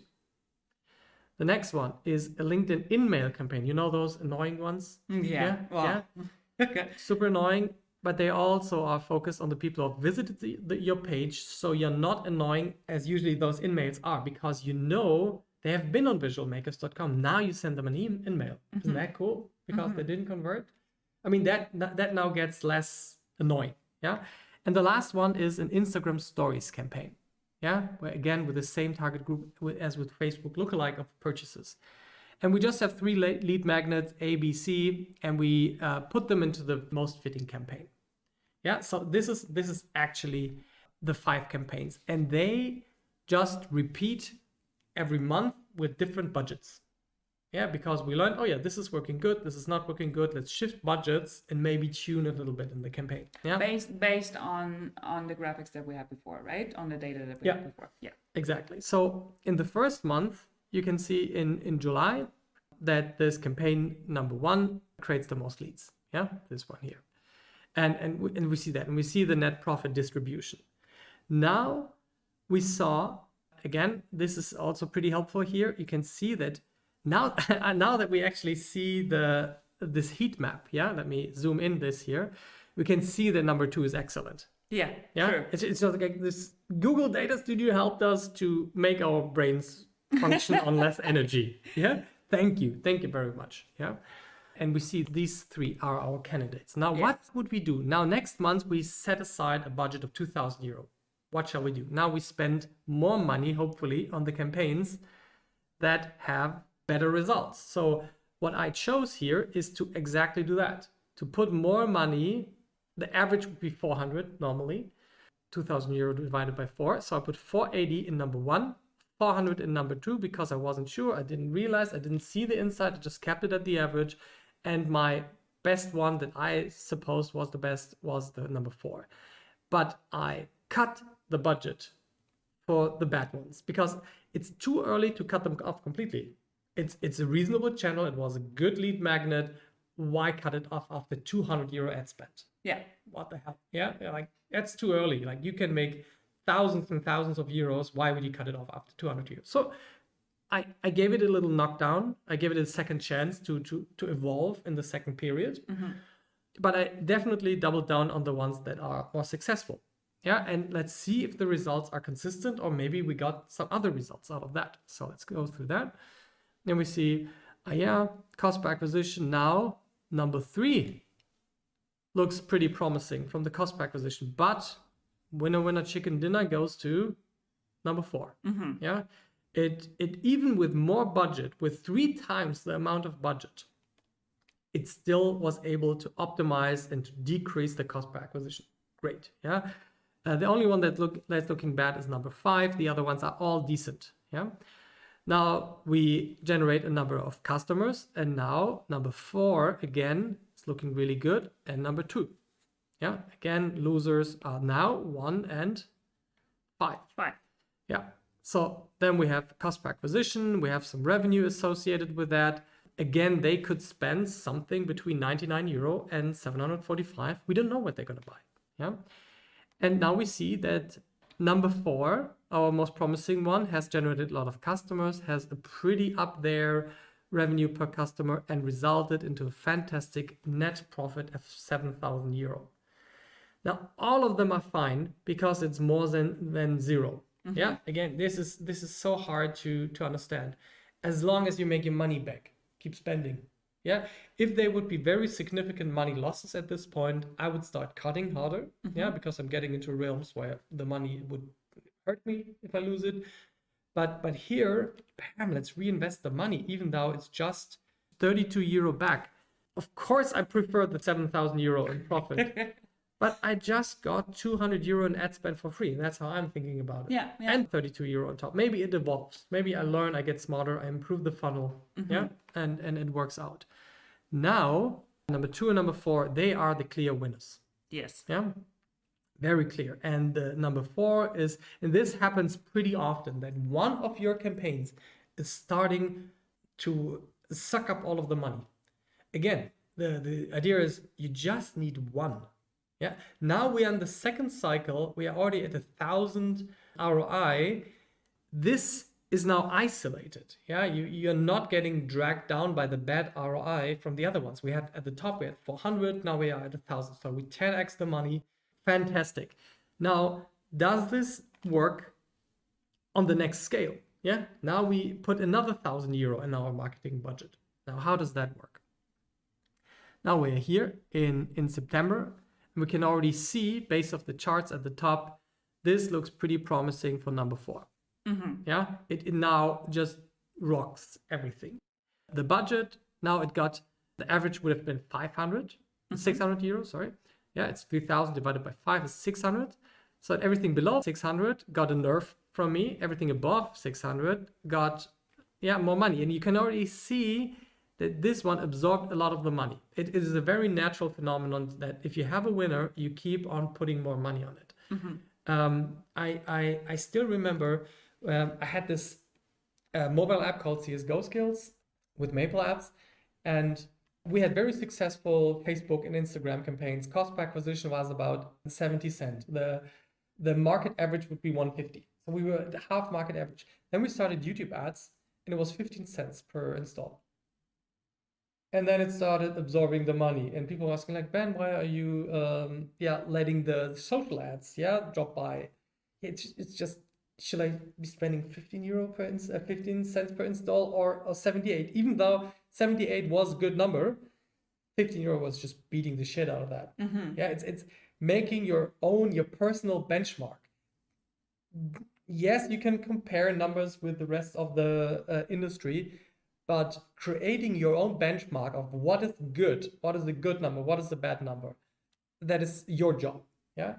Speaker 1: The next one is a LinkedIn in-mail campaign. You know those annoying ones?
Speaker 2: Yeah. Wow.
Speaker 1: Yeah? Okay. Super annoying, but they also are focused on the people who have visited your page. So you're not annoying as usually those in-mails are, because you know they have been on visualmakers.com. Now you send them an in-mail. Isn't that cool? Because they didn't convert. I mean, that now gets less annoying, yeah? And the last one is an Instagram stories campaign, yeah? Where again, with the same target group as with Facebook lookalike of purchases. And we just have 3 lead magnets, A, B, C, and we put them into the most fitting campaign. Yeah, so this is actually the 5 campaigns, and they just repeat every month with different budgets. Yeah, because we learned, oh yeah, this is working good, this is not working good. Let's shift budgets and maybe tune a little bit in the campaign. Yeah,
Speaker 2: based on the graphics that we had before, right? On the data that we had before. Yeah,
Speaker 1: exactly. So in the first month, you can see in July that this campaign number 1 creates the most leads. Yeah, this one here, and we see that, and we see the net profit distribution. Now we saw again, this is also pretty helpful here. You can see that. Now that we actually see this heat map, yeah, let me zoom in this here, we can see that number 2 is excellent.
Speaker 2: Yeah,
Speaker 1: yeah.
Speaker 2: True.
Speaker 1: It's not like this. Google Data Studio helped us to make our brains function on less energy. Yeah, thank you very much. Yeah, and we see these 3 are our candidates. Now, what would we do? Now, next month we set aside a budget of €2,000. What shall we do? Now we spend more money, hopefully, on the campaigns that have better results. So what I chose here is to exactly do that, to put more money. The average would be 400 normally, €2,000 divided by 4. So I put 480 in number 1, 400 in number 2, because I wasn't sure. I didn't realize, I didn't see the insight. I just kept it at the average. And my best one that I supposed was the best was the number 4. But I cut the budget for the bad ones because it's too early to cut them off completely. It's a reasonable channel. It was a good lead magnet. Why cut it off after €200 ad spend?
Speaker 2: Yeah.
Speaker 1: What the hell? Yeah, like that's too early. Like you can make thousands and thousands of euros. Why would you cut it off after €200? So I gave it a little knockdown. I gave it a second chance to evolve in the second period. But I definitely doubled down on the ones that are more successful. Yeah, and let's see if the results are consistent, or maybe we got some other results out of that. So let's go through that. Then we see, cost per acquisition now, number 3 looks pretty promising from the cost per acquisition, but winner chicken dinner goes to number 4. Yeah, it even with more budget, with 3 times the amount of budget, it still was able to optimize and to decrease the cost per acquisition. Great. Yeah, the only one that's looking bad is number 5. The other ones are all decent. Yeah. Now we generate a number of customers, and now number 4 again is looking really good, and number 2. Yeah, again, losers are now 1 and 5. Yeah, so then we have cost per acquisition, we have some revenue associated with that. Again, they could spend something between 99 euro and 745. We don't know what they're going to buy. Yeah. And now we see that number 4, our most promising one, has generated a lot of customers, has a pretty up there revenue per customer, and resulted into a fantastic net profit of 7,000 euro. Now, all of them are fine because it's more than zero. Yeah. Again, this is so hard to understand. As long as you make your money back, keep spending. Yeah. If there would be very significant money losses at this point, I would start cutting harder. Yeah, because I'm getting into realms where the money would hurt me if I lose it. But here, bam, let's reinvest the money, even though it's just 32 euro back. Of course, I prefer the 7,000 euro in profit. But I just got 200 euro in ad spend for free. That's how I'm thinking about it.
Speaker 2: Yeah.
Speaker 1: And 32 euro on top. Maybe it evolves. Maybe I learn, I get smarter, I improve the funnel. Yeah. And it works out. Now, number 2 and number 4, they are the clear winners.
Speaker 2: Yes.
Speaker 1: Yeah. Very clear. And number 4 is, and this happens pretty often, that one of your campaigns is starting to suck up all of the money. Again, the idea is you just need one. Yeah. Now we are in the second cycle. We are already at 1,000 ROI. This is now isolated. Yeah. You're not getting dragged down by the bad ROI from the other ones. We had at the top, we had 400. Now we are at 1,000. So we 10x the money. Fantastic. Now, does this work on the next scale? Yeah. Now we put another 1,000 euro in our marketing budget. Now, how does that work? Now we're here in September. We can already see, based off the charts at the top, this looks pretty promising for number 4. Yeah, it now just rocks everything. The budget, now it got, the average would have been 600 euros, sorry. Yeah, it's 3,000 divided by 5 is 600. So everything below 600 got a nerf from me. Everything above 600 got, more money. And you can already see that this one absorbed a lot of the money. It is a very natural phenomenon that if you have a winner, you keep on putting more money on it. I still remember I had this mobile app called CSGO Skills with Maple Apps, and we had very successful Facebook and Instagram campaigns. Cost per acquisition was about 70 cents. The market average would be 150. So we were at half market average. Then we started YouTube ads, and it was 15 cents per install. And then it started absorbing the money, and people were asking like, Ben, why are you letting the social ads drop by? It's just, should I be spending 15 cents per install or 78? Even though 78 was a good number, 15 euro was just beating the shit out of that. Yeah, it's making your personal benchmark. Yes, you can compare numbers with the rest of the industry, but creating your own benchmark of what is good, what is a good number, what is a bad number, that is your job. Yeah.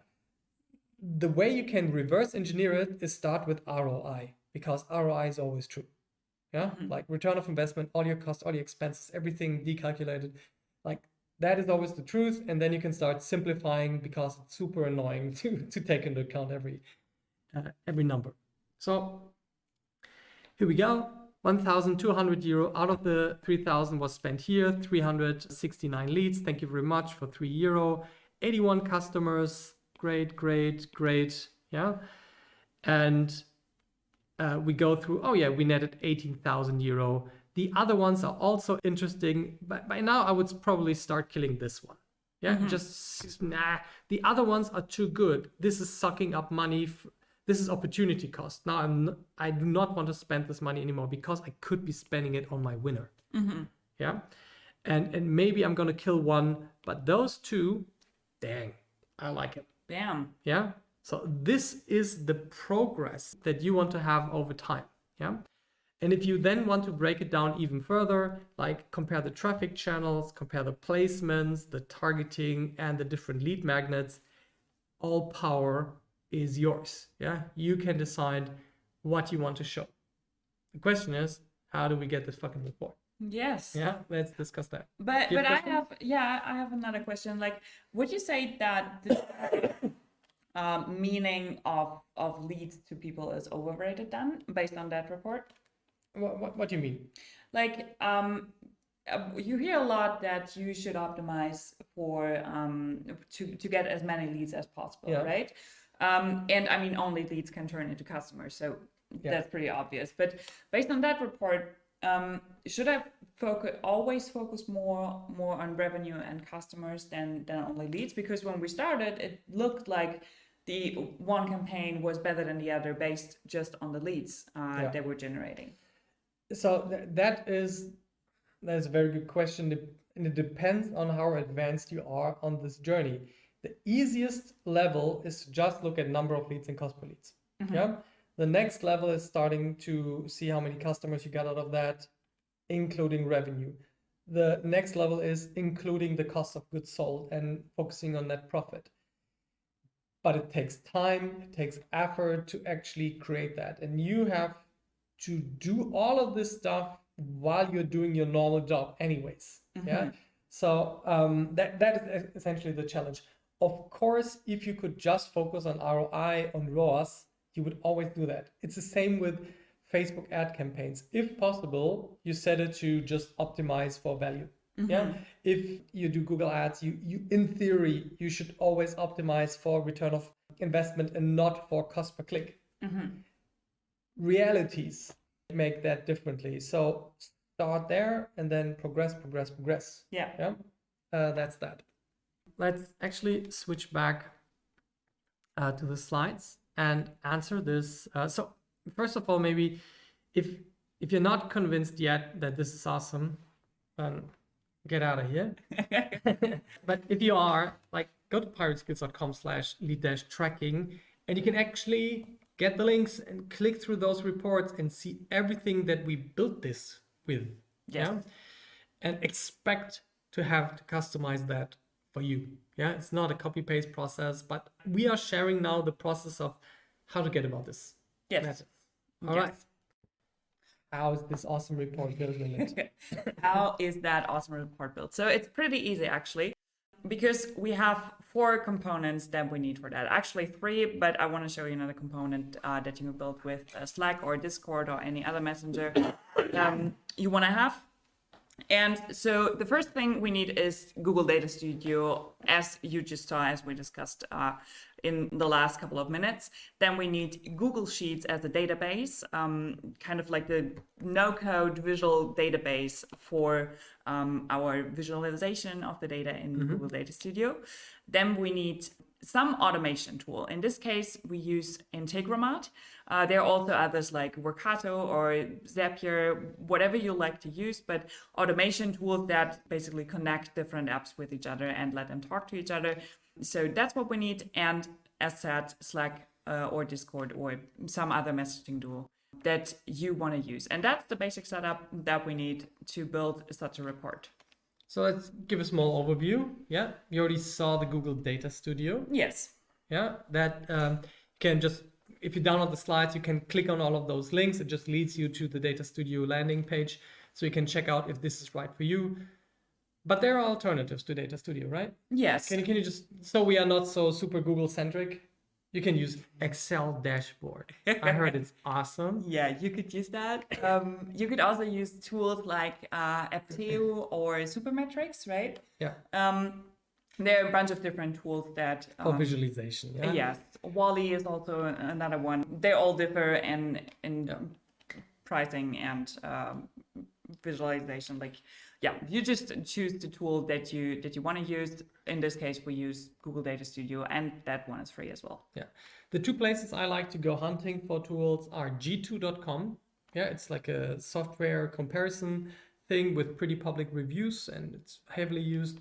Speaker 1: The way you can reverse engineer it is start with ROI, because ROI is always true. Yeah. Like return of investment, all your costs, all your expenses, everything decalculated. Like that is always the truth. And then you can start simplifying, because it's super annoying to take into account every number. So here we go. 1,200 euro out of the 3,000 was spent here. 369 leads. Thank you very much for 3 euro. 81 customers. Great. Yeah. And we go through, we netted 18,000 euro. The other ones are also interesting, but by now I would probably start killing this one. Yeah. The other ones are too good. This is sucking up money. This is opportunity cost. Now I do not want to spend this money anymore, because I could be spending it on my winner. Yeah. And maybe I'm going to kill one, but those two, dang, I like it.
Speaker 2: Bam.
Speaker 1: Yeah. So this is the progress that you want to have over time. Yeah. And if you then want to break it down even further, like compare the traffic channels, compare the placements, the targeting, and the different lead magnets, all power is yours. Yeah. You can decide what you want to show. The question is, how do we get this fucking report?
Speaker 2: Yes.
Speaker 1: Yeah, let's discuss that.
Speaker 2: But I have another question. Like, would you say that the meaning of leads to people is overrated then, based on that report?
Speaker 1: What do you mean?
Speaker 2: Like, you hear a lot that you should optimize for to get as many leads as possible, right? And I mean, only leads can turn into customers, so that's pretty obvious. But based on that report, should I always focus more on revenue and customers than only leads? Because when we started, it looked like the one campaign was better than the other based just on the leads they were generating.
Speaker 1: So that's a very good question, and it depends on how advanced you are on this journey. The easiest level is to just look at number of leads and cost per leads. Yeah. The next level is starting to see how many customers you got out of that, including revenue. The next level is including the cost of goods sold and focusing on net profit. But it takes time, it takes effort to actually create that. And you have to do all of this stuff while you're doing your normal job anyways. Yeah. So that is essentially the challenge. Of course, if you could just focus on ROI, on ROAS, you would always do that. It's the same with Facebook ad campaigns. If possible, you set it to just optimize for value. Yeah. If you do Google ads, you in theory, you should always optimize for return of investment and not for cost per click. Realities make that differently. So start there and then progress. Yeah. That's that. Let's actually switch back to the slides and answer this. So first of all, maybe if you're not convinced yet that this is awesome, get out of here. But if you are, like, go to pirateskills.com/lead-tracking, and you can actually get the links and click through those reports and see everything that we built this with. Yeah. And expect to have to customize that for you. Yeah. It's not a copy paste process, but we are sharing now the process of how to get about this.
Speaker 2: Yes.
Speaker 1: All right. How is this awesome report built?
Speaker 2: How is that awesome report built? So it's pretty easy, actually, because we have 4 components that we need for that. Actually 3, but I want to show you another component that you can build with Slack or Discord or any other messenger you want to have. And so the first thing we need is Google Data Studio, as you just saw, as we discussed in the last couple of minutes. Then we need Google Sheets as a database, kind of like the no-code visual database for our visualization of the data in Google Data Studio. Then we need some automation tool. In this case, we use Integromat. There are also others like Workato or Zapier, whatever you like to use, but automation tools that basically connect different apps with each other and let them talk to each other. So that's what we need. And as said, Slack or Discord or some other messaging tool that you want to use. And that's the basic setup that we need to build such a report.
Speaker 1: So let's give a small overview. Yeah, you already saw the Google Data Studio.
Speaker 2: Yes.
Speaker 1: Yeah, that can just, if you download the slides, you can click on all of those links. It just leads you to the Data Studio landing page, so you can check out if this is right for you. But there are alternatives to Data Studio, right?
Speaker 2: Yes.
Speaker 1: Can you just, so we are not so super Google centric, you can use Excel dashboard. I heard it's awesome.
Speaker 2: Yeah, you could use that. You could also use tools like Apteo or Supermetrics, right?
Speaker 1: Yeah.
Speaker 2: There are a bunch of different tools that...
Speaker 1: for visualization, yeah?
Speaker 2: Yes. Wally is also another one. They all differ in pricing and visualization. Like, yeah, you just choose the tool that you want to use. In this case, we use Google Data Studio, and that one is free as well.
Speaker 1: Yeah. The 2 places I like to go hunting for tools are g2.com. Yeah, it's like a software comparison thing with pretty public reviews, and it's heavily used.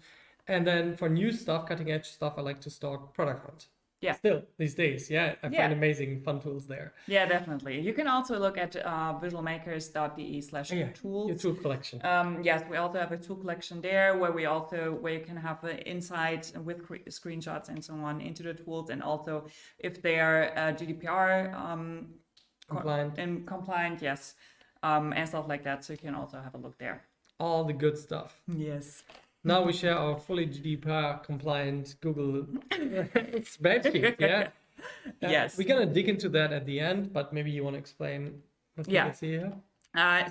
Speaker 1: And then for new stuff, cutting edge stuff, I like to stalk Product Hunt.
Speaker 2: Yeah.
Speaker 1: Still, these days, yeah, I find amazing fun tools there.
Speaker 2: Yeah, definitely. You can also look at visualmakers.de/tools.
Speaker 1: Your tool collection.
Speaker 2: Yes, we also have a tool collection there where you can have insights with screenshots and so on into the tools, and also if they are GDPR compliant, yes, and stuff like that. So you can also have a look there.
Speaker 1: All the good stuff.
Speaker 2: Yes.
Speaker 1: Now we share our fully GDPR compliant Google spreadsheet. Yeah.
Speaker 2: Yes.
Speaker 1: We're gonna dig into that at the end, but maybe you want to explain what you can see here.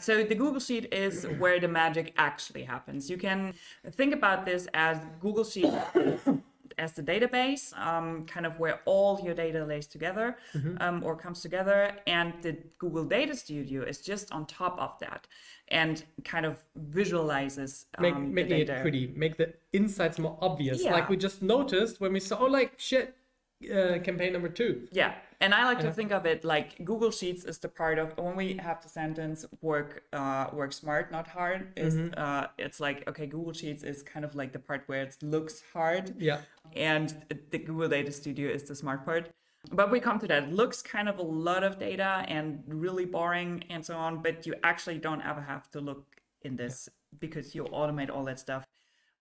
Speaker 2: So the Google Sheet is where the magic actually happens. You can think about this as Google Sheet as the database, kind of where all your data lays together or comes together, and the Google Data Studio is just on top of that and kind of visualizes
Speaker 1: Making
Speaker 2: the data.
Speaker 1: it pretty, make the insights more obvious.
Speaker 2: Yeah.
Speaker 1: Like we just noticed when we saw, oh, like shit, campaign number 2.
Speaker 2: Yeah, and I like to think of it like Google Sheets is the part of when we have the sentence work smart, not hard. Is it's like, okay, Google Sheets is kind of like the part where it looks hard.
Speaker 1: Yeah.
Speaker 2: And the Google Data Studio is the smart part. But we come to that. It looks kind of a lot of data and really boring and so on, but you actually don't ever have to look in this because you automate all that stuff.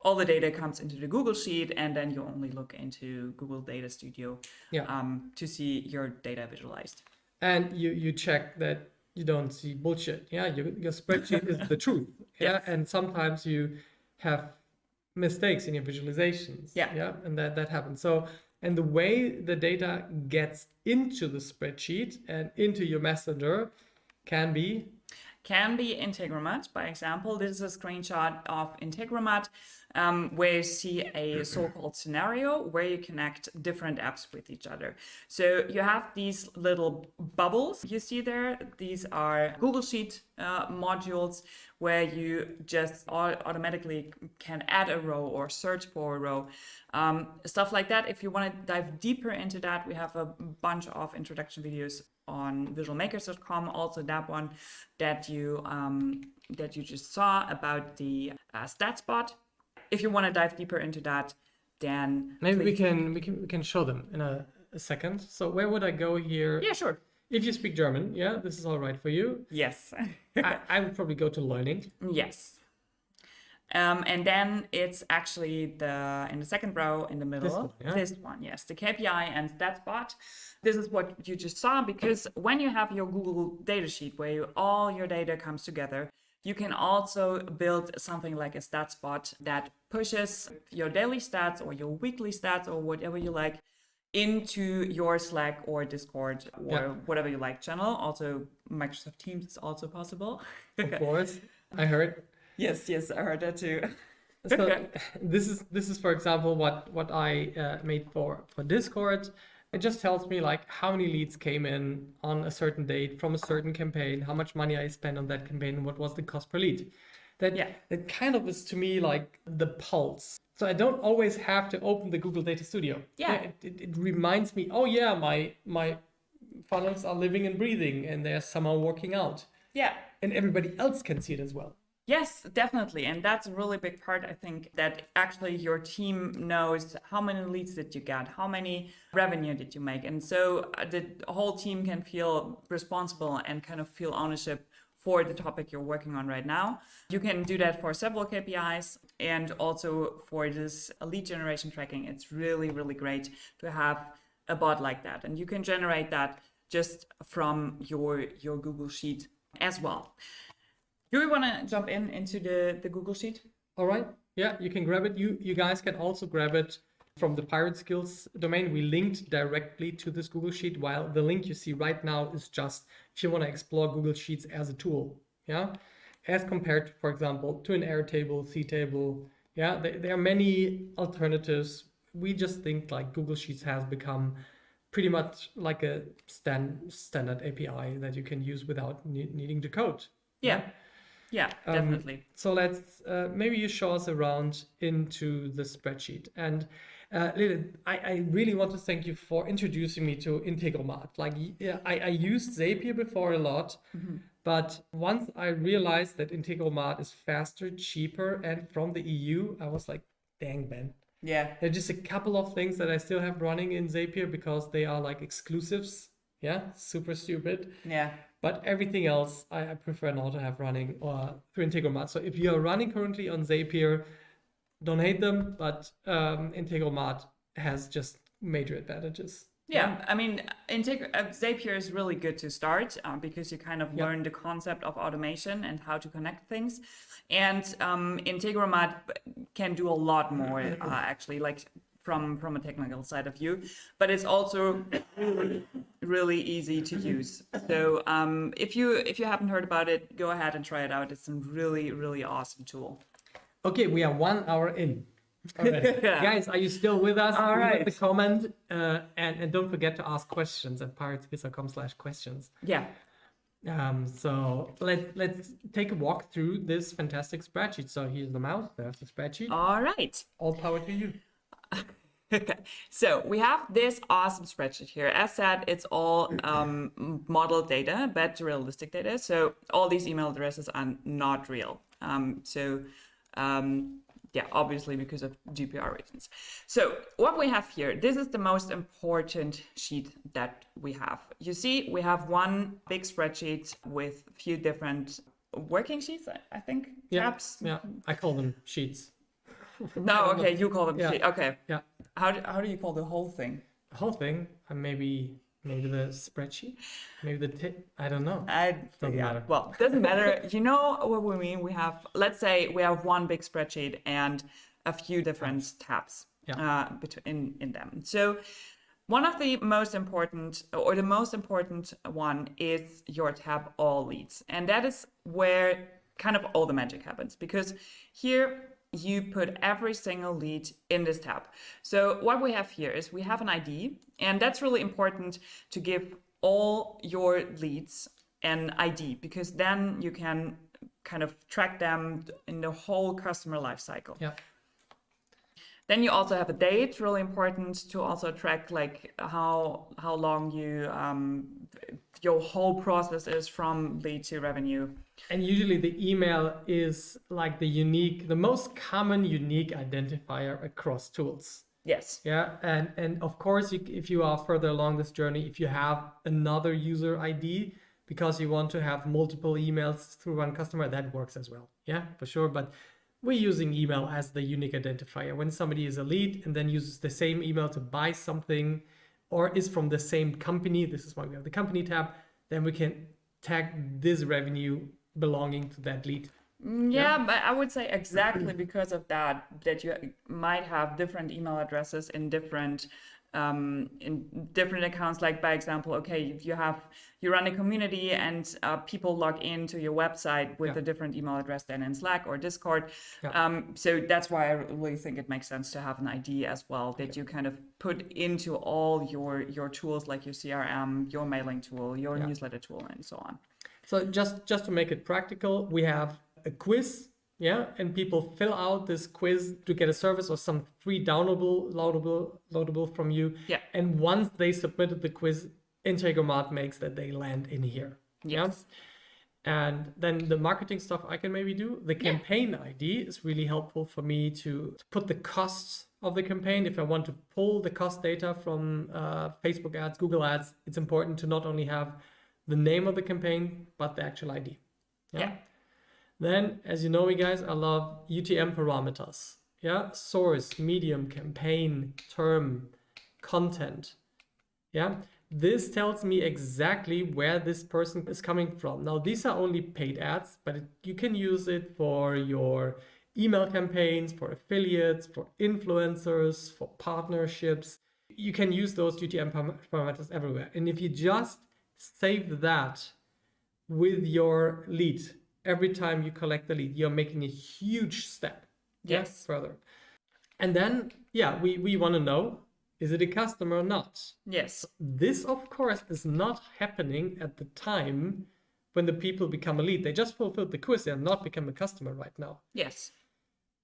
Speaker 2: All the data comes into the Google Sheet, and then you only look into Google Data Studio to see your data visualized.
Speaker 1: And you check that you don't see bullshit. Yeah, your spreadsheet is the truth. Yeah, and sometimes you have mistakes in your visualizations. Yeah, and that happens. So, and the way the data gets into the spreadsheet and into your messenger can be
Speaker 2: Integromat, by example. This is a screenshot of Integromat, where you see a so-called scenario where you connect different apps with each other. So you have these little bubbles you see there. These are Google Sheet modules where you just automatically can add a row or search for a row. Stuff like that. If you want to dive deeper into that, we have a bunch of introduction videos on visualmakers.com, also that one that you just saw about the stats bot. If you want to dive deeper into that, then
Speaker 1: maybe we can show them in a second. So where would I go here?
Speaker 2: Yeah, sure.
Speaker 1: If you speak German, yeah, this is all right for you.
Speaker 2: Yes.
Speaker 1: I would probably go to learning.
Speaker 2: Yes. And then it's actually in the second row in the middle. This one, yes, the KPI and stats bot. This is what you just saw, because when you have your Google data sheet where all your data comes together, you can also build something like a stats bot that pushes your daily stats or your weekly stats or whatever you like into your Slack or Discord or whatever you like channel. Also, Microsoft Teams is also possible.
Speaker 1: Of course, I heard.
Speaker 2: Yes, I heard that too.
Speaker 1: So this is for example what I made for Discord. It just tells me like how many leads came in on a certain date from a certain campaign, how much money I spent on that campaign, and what was the cost per lead. That kind of is to me like the pulse. So I don't always have to open the Google Data Studio. It reminds me, oh yeah, my funnels are living and breathing and they're somehow working out.
Speaker 2: Yeah.
Speaker 1: And everybody else can see it as well.
Speaker 2: Yes, definitely. And that's a really big part, I think, that actually your team knows how many leads did you get, how many revenue did you make. And so the whole team can feel responsible and kind of feel ownership for the topic you're working on right now. You can do that for several KPIs, and also for this lead generation tracking. It's really, really great to have a bot like that. And you can generate that just from your Google Sheet as well. Do we want to jump into the Google Sheet?
Speaker 1: All right. Yeah, you can grab it. You guys can also grab it from the pirateskills domain. We linked directly to this Google Sheet, while the link you see right now is just if you want to explore Google Sheets as a tool. Yeah, as compared to, for example, to an Airtable, Ctable. Yeah, there are many alternatives. We just think like Google Sheets has become pretty much like a standard API that you can use without needing to code.
Speaker 2: Yeah, definitely.
Speaker 1: So let's maybe you show us around into the spreadsheet. And Lilith, I really want to thank you for introducing me to Integromat. Like, I used Zapier before a lot, but once I realized that Integromat is faster, cheaper, and from the EU, I was like, dang, Ben.
Speaker 2: Yeah.
Speaker 1: There are just a couple of things that I still have running in Zapier because they are like exclusives. Yeah, super stupid.
Speaker 2: Yeah.
Speaker 1: But everything else, I prefer not to have running or through Integromat. So if you are running currently on Zapier, don't hate them, but Integromat has just major advantages.
Speaker 2: Yeah, I mean, Zapier is really good to start because you kind of learn the concept of automation and how to connect things. And Integromat can do a lot more, actually. Like, from a technical side of view, but it's also really, really easy to use. So if you haven't heard about it, go ahead and try it out. It's a really, really awesome tool.
Speaker 1: Okay, we are 1 hour in. All right. Guys, are you still with us?
Speaker 2: All right.
Speaker 1: Leave us a comment, and don't forget to ask questions at pirateskills.com/questions.
Speaker 2: Yeah.
Speaker 1: So let's take a walk through this fantastic spreadsheet. So here's the mouse, there's the spreadsheet.
Speaker 2: All right.
Speaker 1: All power to you.
Speaker 2: Okay, so we have this awesome spreadsheet here. As said, it's all model data, but realistic data. So all these email addresses are not real. Yeah, obviously because of GDPR reasons. So what we have here, this is the most important sheet that we have. You see, we have one big spreadsheet with a few different working sheets, I think, tabs.
Speaker 1: Yeah, I call them sheets.
Speaker 2: No, okay, you call them sheets. Okay.
Speaker 1: Yeah.
Speaker 2: How do you call the whole thing?
Speaker 1: The whole thing, maybe the spreadsheet, maybe I don't know. Doesn't matter.
Speaker 2: Well, doesn't matter. You know what we mean? Let's say we have one big spreadsheet and a few different tabs in them. So one of the most important, or the most important one, is your tab All Leads. And that is where kind of all the magic happens, because here you put every single lead in this tab. So what we have here is we have an ID, and that's really important to give all your leads an ID, because then you can kind of track them in the whole customer life cycle.
Speaker 1: Yeah.
Speaker 2: Then you also have a date, really important to also track like how long your whole process is from lead to revenue.
Speaker 1: And usually the email is like the most common unique identifier across tools.
Speaker 2: Yes.
Speaker 1: Yeah, and of course, if you are further along this journey, if you have another user ID because you want to have multiple emails through one customer, that works as well. Yeah, for sure. But we're using email as the unique identifier. When somebody is a lead and then uses the same email to buy something or is from the same company, this is why we have the company tab, then we can tag this revenue belonging to that lead.
Speaker 2: Yeah, but I would say exactly because of that you might have different email addresses in different accounts. Like by example, okay, if you run a community and people log into your website with a different email address than in Slack or Discord. So that's why I really think it makes sense to have an ID as well that you kind of put into all your tools, like your CRM, your mailing tool, your newsletter tool, and so on.
Speaker 1: So just to make it practical, we have a quiz, and people fill out this quiz to get a service or some free loadable from you. Yeah. And once they submitted the quiz, Integromat makes that they land in here.
Speaker 2: Yes.
Speaker 1: And then the marketing stuff I can maybe do. The campaign ID is really helpful for me to put the costs of the campaign. If I want to pull the cost data from Facebook ads, Google ads, it's important to not only have the name of the campaign, but the actual ID. Yeah. Then, as you know me guys, I love UTM parameters. Yeah, source, medium, campaign, term, content. Yeah, this tells me exactly where this person is coming from. Now, these are only paid ads, but you can use it for your email campaigns, for affiliates, for influencers, for partnerships. You can use those UTM parameters everywhere. And if you just save that with your lead, every time you collect the lead, you're making a huge step further. And then, we want to know, is it a customer or not?
Speaker 2: Yes.
Speaker 1: This, of course, is not happening at the time when the people become a lead. They just fulfilled the quiz. They're not become a customer right now.
Speaker 2: Yes.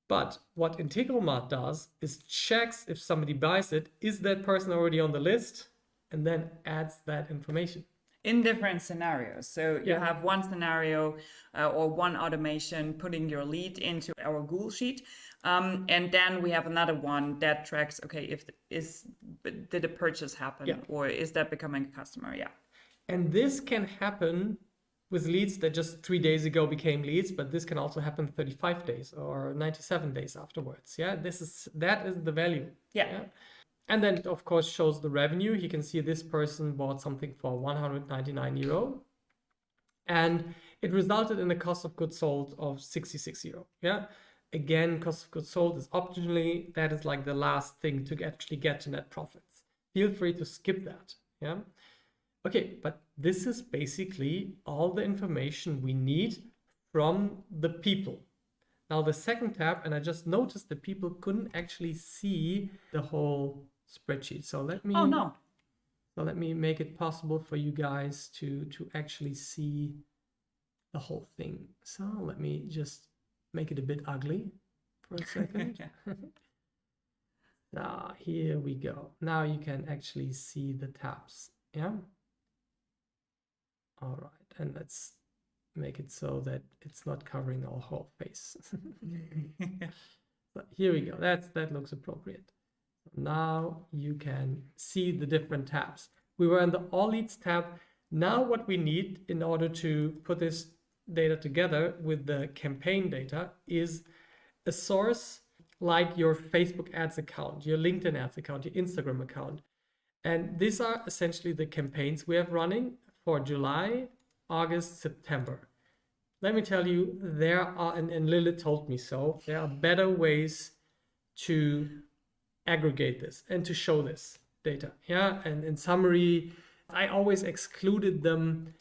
Speaker 1: But what Integromat does is checks if somebody buys it, is that person already on the list, and then adds that information.
Speaker 2: In different scenarios. So you have one scenario or one automation putting your lead into our Google Sheet. And then we have another one that tracks, okay, did a purchase happen or is that becoming a customer? Yeah.
Speaker 1: And this can happen with leads that just 3 days ago became leads, but this can also happen 35 days or 97 days afterwards. Yeah, that is the value. Yeah. And then it, of course, shows the revenue. You can see this person bought something for 199 euro. And it resulted in a cost of goods sold of 66 euro. Yeah. again, cost of goods sold is optionally, that is like the last thing to actually get to net profits. Feel free to skip that. Yeah. Okay, but this is basically all the information we need from the people. Now the second tab, and I just noticed that people couldn't actually see the whole spreadsheet. So let me,
Speaker 2: Oh no.
Speaker 1: so let me make it possible for you guys to actually see the whole thing. So let me just make it a bit ugly for a second. Here we go. Now you can actually see the tabs. Yeah. All right, and let's make it so that it's not covering our whole face. So here we go. That looks appropriate. Now you can see the different tabs. We were in the All Leads tab. Now what we need in order to put this data together with the campaign data is a source like your Facebook ads account, your LinkedIn ads account, your Instagram account. And these are essentially the campaigns we have running for July, August, September. Let me tell you, there are, and Lilith told me so, there are better ways to aggregate this and to show this data. Yeah, and in summary, I always excluded them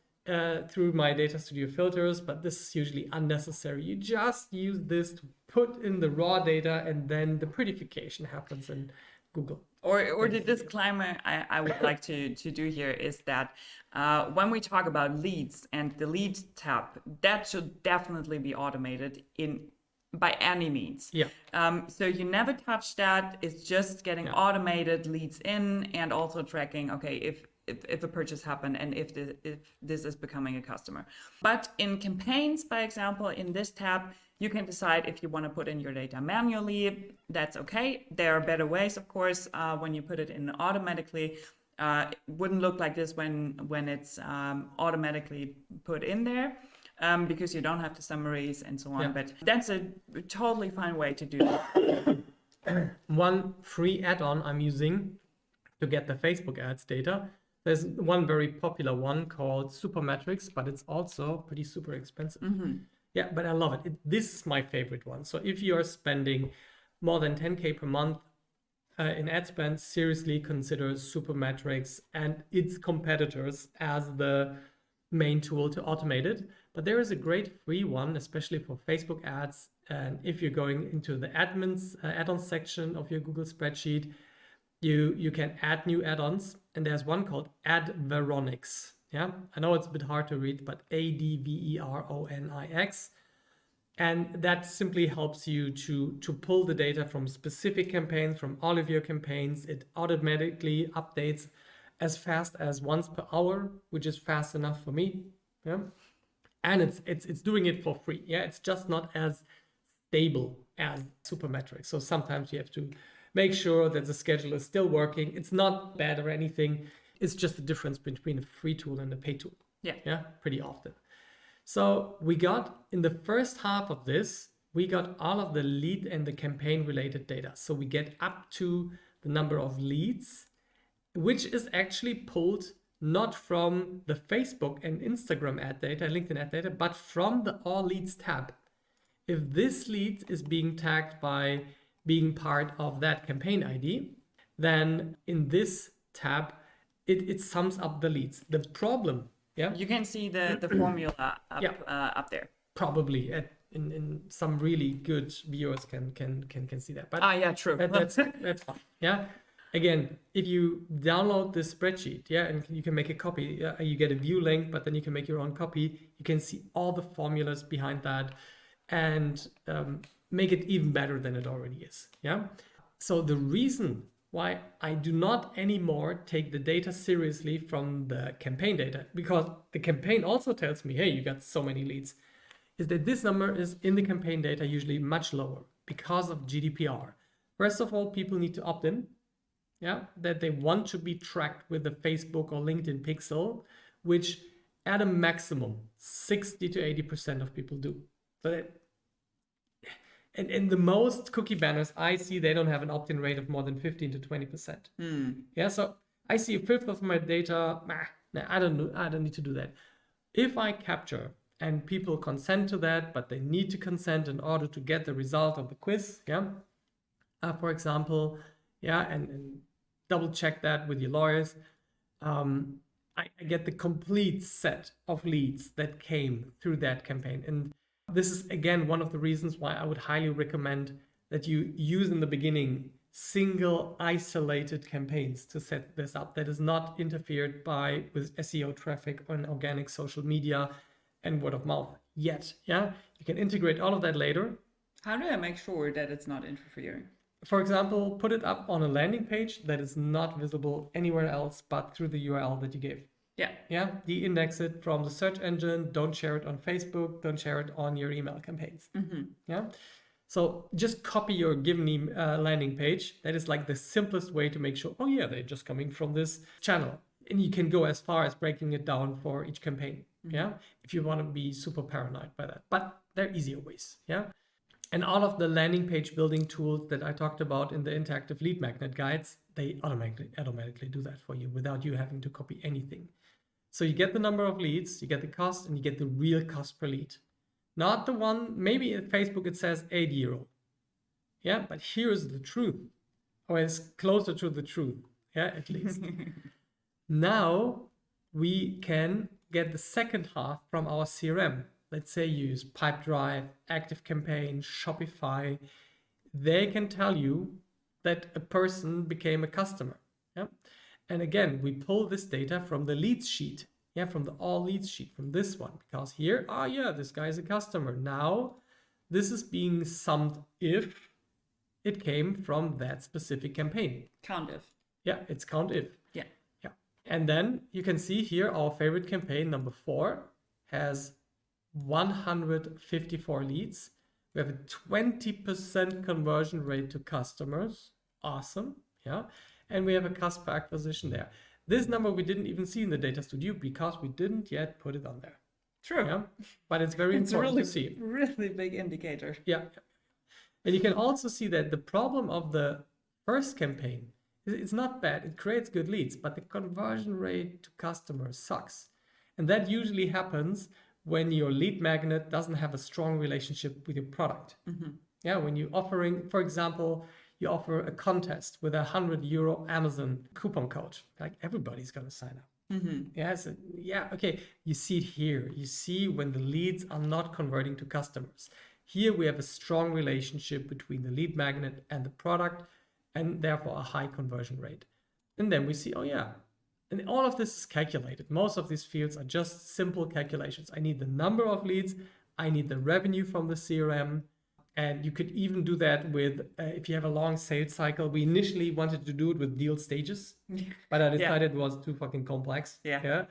Speaker 1: through my Data Studio filters, but this is usually unnecessary. You just use this to put in the raw data and then the prettification happens in Google.
Speaker 2: Or the disclaimer I would like to do here is that when we talk about leads and the lead tab, that should definitely be automated by any means.
Speaker 1: Yeah.
Speaker 2: So you never touch that. It's just getting automated leads in and also tracking, okay, if a purchase happened and if this is becoming a customer. But in campaigns, by example, in this tab, you can decide if you want to put in your data manually. That's okay. There are better ways, of course, when you put it in automatically. It wouldn't look like this when it's automatically put in there because you don't have the summaries and so on.
Speaker 1: Yeah.
Speaker 2: But that's a totally fine way to do that.
Speaker 1: One free add-on I'm using to get the Facebook ads data. There's one very popular one called Supermetrics, but it's also pretty super expensive. Mm-hmm. Yeah, but I love it. This is my favorite one. So if you are spending more than 10K per month in ad spend, seriously consider Supermetrics and its competitors as the main tool to automate it. But there is a great free one, especially for Facebook ads. And if you're going into the add-on section of your Google spreadsheet, you can add new add-ons. And there's one called Adveronix. Yeah, I know it's a bit hard to read, but Adveronix. And that simply helps you to pull the data from specific campaigns, from all of your campaigns. It automatically updates as fast as once per hour, which is fast enough for me. Yeah, and it's doing it for free. Yeah, it's just not as stable as Supermetrics. So sometimes you have to make sure that the schedule is still working. It's not bad or anything. It's just the difference between a free tool and a paid tool. Yeah, pretty often. So we got, in the first half of this, we got all of the lead and the campaign related data. So we get up to the number of leads, which is actually pulled not from the Facebook and Instagram ad data, LinkedIn ad data, but from the All Leads tab. If this lead is being tagged by being part of that campaign ID, then in this tab, it sums up the leads. The problem,
Speaker 2: you can see the formula up there.
Speaker 1: Probably in some really good viewers can see that. But
Speaker 2: true.
Speaker 1: That's fine. Yeah. Again, if you download this spreadsheet, and you can make a copy, you get a view link, but then you can make your own copy. You can see all the formulas behind that and make it even better than it already is. Yeah. So the reason why I do not anymore take the data seriously from the campaign data, because the campaign also tells me, hey, you got so many leads, is that this number is in the campaign data usually much lower because of GDPR. First of all, people need to opt in, that they want to be tracked with the Facebook or LinkedIn pixel, which at a maximum 60 to 80% of people do. So that, and the most cookie banners I see, they don't have an opt-in rate of more than 15 to 20%. Yeah, so I see a fifth of my data. I don't need to do that. If I capture and people consent to that, but they need to consent in order to get the result of the quiz. Yeah. For example, yeah, and double check that with your lawyers. I get the complete set of leads that came through that campaign. And this is, again, one of the reasons why I would highly recommend that you use in the beginning single isolated campaigns to set this up that is not interfered by with SEO traffic on organic social media and word of mouth yet. Yeah, you can integrate all of that later.
Speaker 2: How do I make sure that it's not interfering?
Speaker 1: For example, put it up on a landing page that is not visible anywhere else but through the URL that you gave.
Speaker 2: Yeah.
Speaker 1: Yeah, de-index it from the search engine. Don't share it on Facebook. Don't share it on your email campaigns. Yeah. So just copy your given landing page. That is like the simplest way to make sure, oh yeah, they're just coming from this channel. And you can go as far as breaking it down for each campaign. Yeah, if you want to be super paranoid by that. But there are easier ways. Yeah. And all of the landing page building tools that I talked about in the interactive lead magnet guides, they automatically do that for you without you having to copy anything. So you get the number of leads, you get the cost, and you get the real cost per lead. Not the one, maybe at Facebook it says €8. Yeah, but here's the truth. Or it's closer to the truth. Yeah, at least. Now we can get the second half from our CRM. Let's say you use Pipedrive, ActiveCampaign, Shopify. They can tell you that a person became a customer. Yeah? And again, we pull this data from the leads sheet. Yeah, from the all leads sheet, from this one. Because here, oh yeah, this guy is a customer. Now, this is being summed if it came from that specific campaign.
Speaker 2: Count if.
Speaker 1: Yeah, it's count if.
Speaker 2: Yeah.
Speaker 1: Yeah. And then you can see here our favorite campaign, number 4, has 154 leads. We have a 20% conversion rate to customers. Awesome. Yeah. And we have a cost per acquisition there. This number we didn't even see in the data studio because we didn't yet put it on there.
Speaker 2: True.
Speaker 1: Yeah. But it's very important to see.
Speaker 2: Really big indicator.
Speaker 1: Yeah. And you can also see that the problem of the first campaign, it's not bad. It creates good leads, but the conversion rate to customers sucks. And that usually happens when your lead magnet doesn't have a strong relationship with your product. Yeah, when you're offering, for example, you offer a contest with a €100 Amazon coupon code, like everybody's going to sign up. Yeah, so, yeah, okay. You see it here. You see when the leads are not converting to customers. Here we have a strong relationship between the lead magnet and the product, and therefore a high conversion rate. And then we see, oh yeah, and all of this is calculated. Most of these fields are just simple calculations. I need the number of leads. I need the revenue from the CRM. And you could even do that with, if you have a long sales cycle. We initially wanted to do it with deal stages, but I decided it was too fucking complex. Yeah.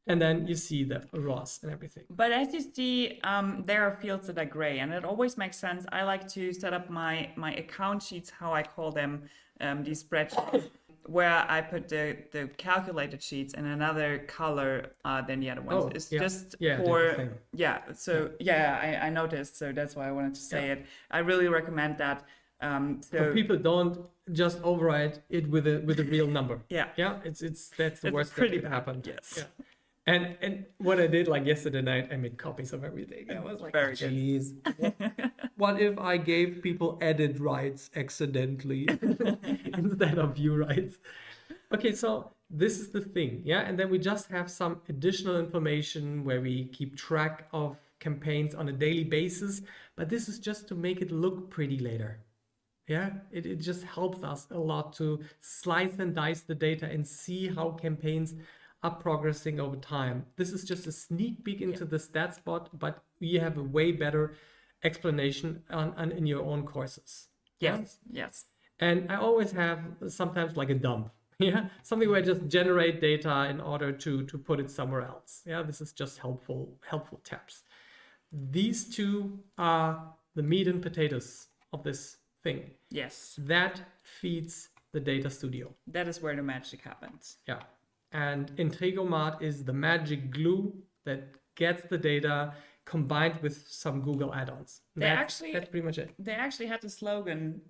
Speaker 1: And then you see the ROAS and everything.
Speaker 2: But as you see, there are fields that are gray, and it always makes sense. I like to set up my account sheets, how I call them, these spreadsheets, where I put the calculated sheets in another color than the other ones. It's just for, I noticed, so that's why I wanted to say it. I really recommend that.
Speaker 1: So people don't just override it with a real number.
Speaker 2: Yeah.
Speaker 1: That's the worst that could happen.
Speaker 2: Yes.
Speaker 1: Yeah. And what I did like yesterday night, I made copies of everything. I was like, geez, what if I gave people edit rights accidentally instead of view rights? Okay, so this is the thing, yeah? And then we just have some additional information where we keep track of campaigns on a daily basis, but this is just to make it look pretty later. Yeah, it just helps us a lot to slice and dice the data and see how campaigns are progressing over time. This is just a sneak peek into the stats bot, but we have a way better explanation on in your own courses.
Speaker 2: Yes.
Speaker 1: And I always have sometimes like a dump. Yeah, something where I just generate data in order to put it somewhere else. Yeah, this is just helpful tabs. These two are the meat and potatoes of this thing.
Speaker 2: Yes.
Speaker 1: That feeds the data studio.
Speaker 2: That is where the magic happens.
Speaker 1: Yeah. And Integromat is the magic glue that gets the data combined with some Google add-ons. That's pretty much it.
Speaker 2: They actually had the slogan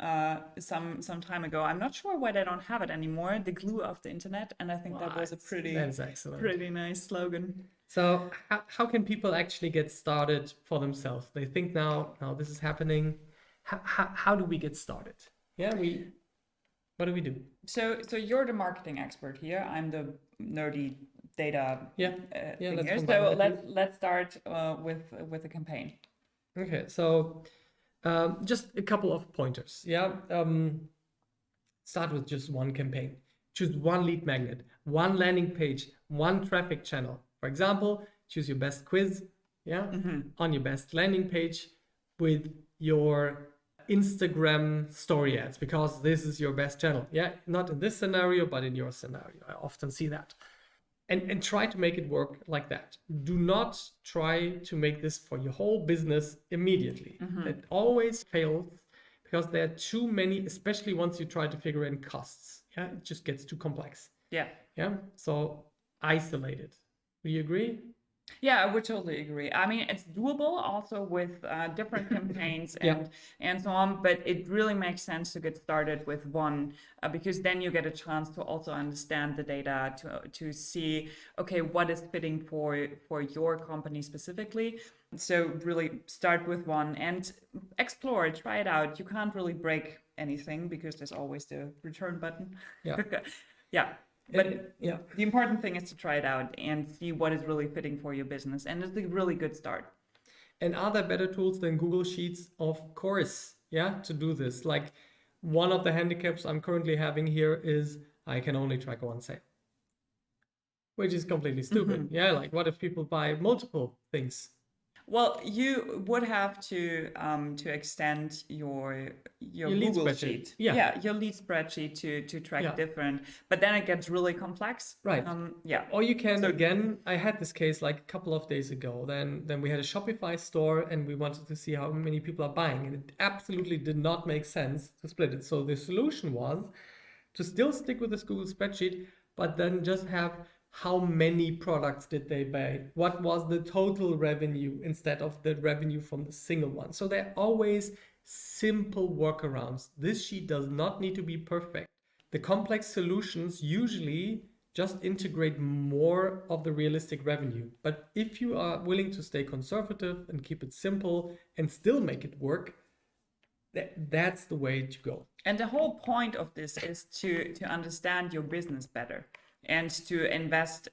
Speaker 2: some time ago. I'm not sure why they don't have it anymore. The glue of the internet, and I think that was a pretty nice slogan.
Speaker 1: So how can people actually get started for themselves? They think now this is happening. How do we get started? Yeah, what do we do?
Speaker 2: So you're the marketing expert here. I'm the nerdy data
Speaker 1: Yeah,
Speaker 2: thing
Speaker 1: let's
Speaker 2: here.
Speaker 1: combine
Speaker 2: So
Speaker 1: that.
Speaker 2: let's start with a campaign.
Speaker 1: Okay, so just a couple of pointers. Yeah, start with just one campaign. Choose one lead magnet, one landing page, one traffic channel. For example, choose your best quiz, yeah, on your best landing page with your Instagram story ads, because this is your best channel. Yeah, not in this scenario, but in your scenario. I often see that. And try to make it work like that. Do not try to make this for your whole business immediately. That always fails because there are too many, especially once you try to figure in costs. Yeah, it just gets too complex.
Speaker 2: Yeah.
Speaker 1: Yeah, so isolate it. Do you agree?
Speaker 2: Yeah, I would totally agree. I mean, it's doable also with different campaigns and so on, but it really makes sense to get started with one because then you get a chance to also understand the data to see, okay, what is fitting for your company specifically. So really start with one and explore it, try it out. You can't really break anything because there's always the return button.
Speaker 1: Yeah.
Speaker 2: Yeah. But the important thing is to try it out and see what is really fitting for your business. And it's a really good start.
Speaker 1: And are there better tools than Google Sheets? Of course, yeah, to do this. Like one of the handicaps I'm currently having here is I can only track one sale, which is completely stupid. Yeah, like what if people buy multiple things?
Speaker 2: Well, you would have to extend your
Speaker 1: lead
Speaker 2: Google
Speaker 1: spreadsheet.
Speaker 2: sheet.
Speaker 1: Yeah.
Speaker 2: Your lead spreadsheet to track different, but then it gets really complex.
Speaker 1: Right. Or you can,
Speaker 2: So-
Speaker 1: again, I had this case like a couple of days ago. Then we had a Shopify store and we wanted to see how many people are buying, and it absolutely did not make sense to split it. So the solution was to still stick with this Google spreadsheet, but then just have how many products did they buy? What was the total revenue instead of the revenue from the single one? So there are always simple workarounds. This sheet does not need to be perfect. The complex solutions usually just integrate more of the realistic revenue. But if you are willing to stay conservative and keep it simple and still make it work, that's the way to go.
Speaker 2: And the whole point of this is to understand your business better and to invest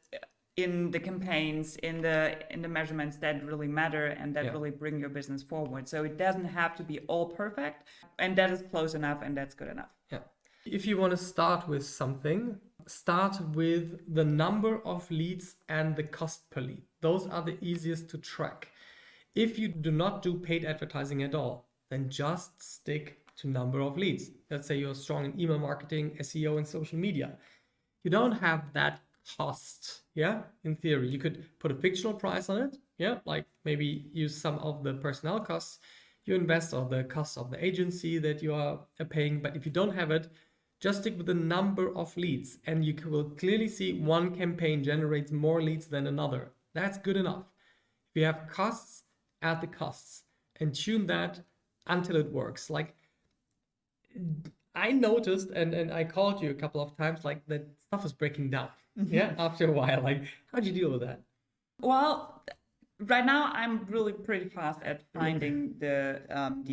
Speaker 2: in the campaigns, in the measurements that really matter and that really bring your business forward. So it doesn't have to be all perfect, and that is close enough and that's good enough.
Speaker 1: Yeah. If you want to start with something, start with the number of leads and the cost per lead. Those are the easiest to track. If you do not do paid advertising at all, then just stick to number of leads. Let's say you're strong in email marketing, SEO, and social media. You don't have that cost. Yeah, in theory, you could put a fictional price on it. Yeah, like maybe use some of the personnel costs you invest or the cost of the agency that you are paying. But if you don't have it, just stick with the number of leads, and you will clearly see one campaign generates more leads than another. That's good enough. If you have costs, add the costs and tune that until it works. Like I noticed, and I called you a couple of times, like that stuff is breaking down. Yeah, after a while. Like, how do you deal with that?
Speaker 2: Well, right now I'm really pretty fast at finding the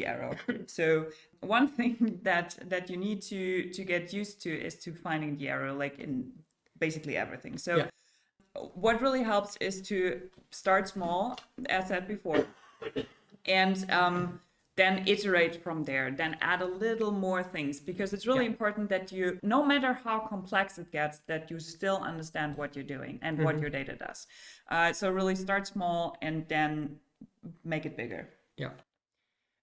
Speaker 2: error. So one thing that you need to get used to is to finding the error, like in basically everything. So what really helps is to start small, as said before, and then iterate from there, then add a little more things, because it's really important that you, no matter how complex it gets, that you still understand what you're doing and what your data does. So really start small and then make it bigger.
Speaker 1: Yeah.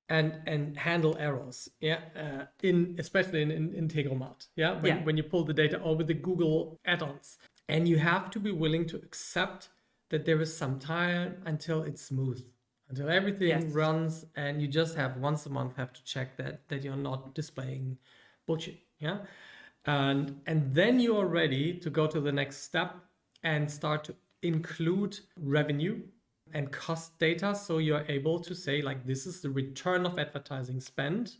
Speaker 1: And handle errors. Yeah. Especially in Integromat. Yeah. When you pull the data over the Google add-ons. And you have to be willing to accept that there is some time until it's smooth. Until everything runs, and you just have once a month have to check that you're not displaying bullshit. Yeah. And then you are ready to go to the next step and start to include revenue and cost data. So you're able to say, like, this is the return of advertising spend.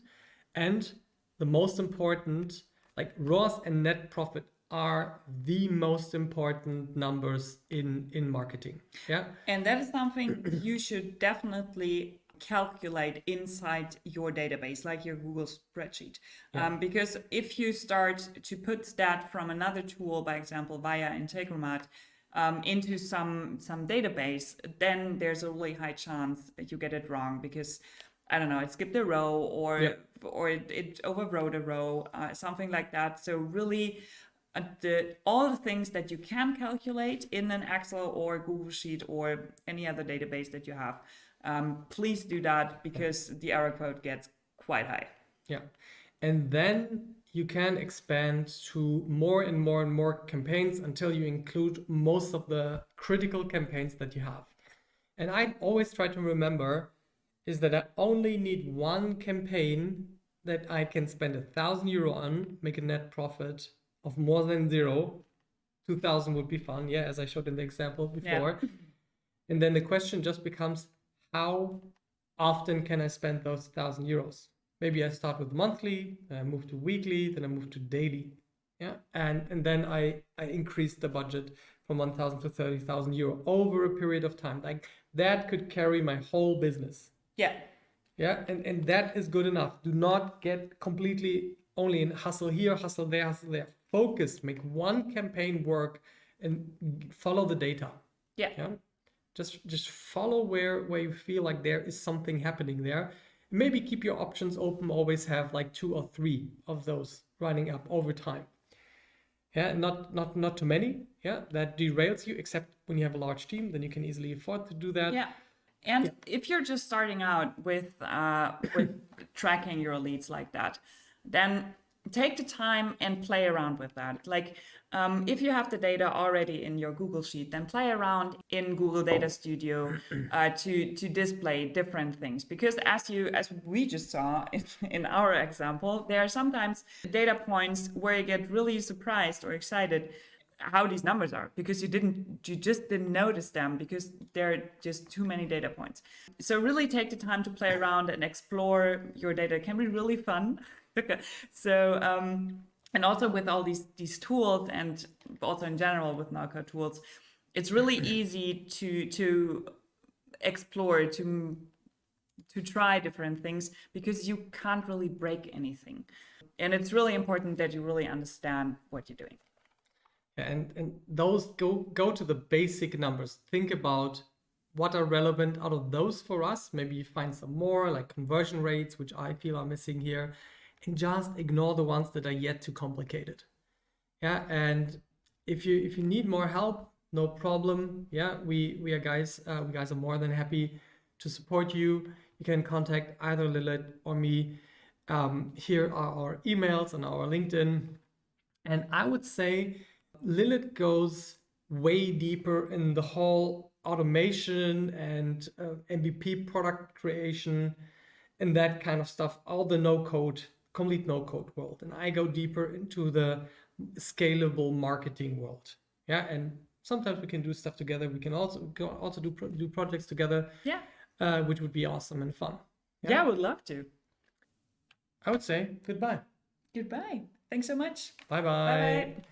Speaker 1: And the most important, like ROAS and net profit are the most important numbers in marketing. Yeah.
Speaker 2: And that is something you should definitely calculate inside your database, like your Google spreadsheet. Because if you start to put that from another tool, by example, via Integromat, into some database, then there's a really high chance that you get it wrong because, I don't know, it skipped a row or it overwrote a row, something like that. So really, all the things that you can calculate in an Excel or Google Sheet or any other database that you have, please do that because the error code gets quite high.
Speaker 1: Yeah. And then you can expand to more and more and more campaigns until you include most of the critical campaigns that you have. And I always try to remember is that I only need one campaign that I can spend €1,000 on, make a net profit of more than zero. 2,000 would be fun. Yeah, as I showed in the example before. Yeah. And then the question just becomes, how often can I spend those €1,000? Maybe I start with monthly, then I move to weekly, then I move to daily. Yeah. And then I increase the budget from 1,000 to 30,000 euro over a period of time. Like that could carry my whole business.
Speaker 2: Yeah.
Speaker 1: Yeah. And that is good enough. Do not get completely only in hustle here, hustle there, hustle there. Focus, make one campaign work and follow the data.
Speaker 2: Yeah.
Speaker 1: Yeah. Just follow where you feel like there is something happening there. Maybe keep your options open, always have like 2 or 3 of those running up over time. Yeah, not too many. Yeah, that derails you, except when you have a large team, then you can easily afford to do that.
Speaker 2: Yeah. And if you're just starting out with tracking your leads like that, then take the time and play around with that. Like if you have the data already in your Google Sheet, then play around in Google Data Studio to display different things. Because as we just saw in our example, there are sometimes data points where you get really surprised or excited how these numbers are because you just didn't notice them because there are just too many data points. So really take the time to play around and explore your data. It can be really fun. So and also with all these tools and also in general with nocode tools, it's really easy to explore, to try different things because you can't really break anything. And it's really important that you really understand what you're doing.
Speaker 1: And those go to the basic numbers. Think about what are relevant out of those for us. Maybe you find some more like conversion rates, which I feel are missing here, and just ignore the ones that are yet too complicated. Yeah, and if you need more help, no problem. Yeah, we guys are more than happy to support you. You can contact either Lilith or me. Here are our emails and our LinkedIn. And I would say Lilith goes way deeper in the whole automation and MVP product creation and that kind of stuff, all the no-code, complete no-code world. And I go deeper into the scalable marketing world. Yeah, and sometimes we can do stuff together. We can also do projects together.
Speaker 2: Yeah,
Speaker 1: which would be awesome and fun.
Speaker 2: Yeah, I would love to.
Speaker 1: I would say goodbye.
Speaker 2: Goodbye. Thanks so much.
Speaker 1: Bye-bye.
Speaker 2: Bye-bye.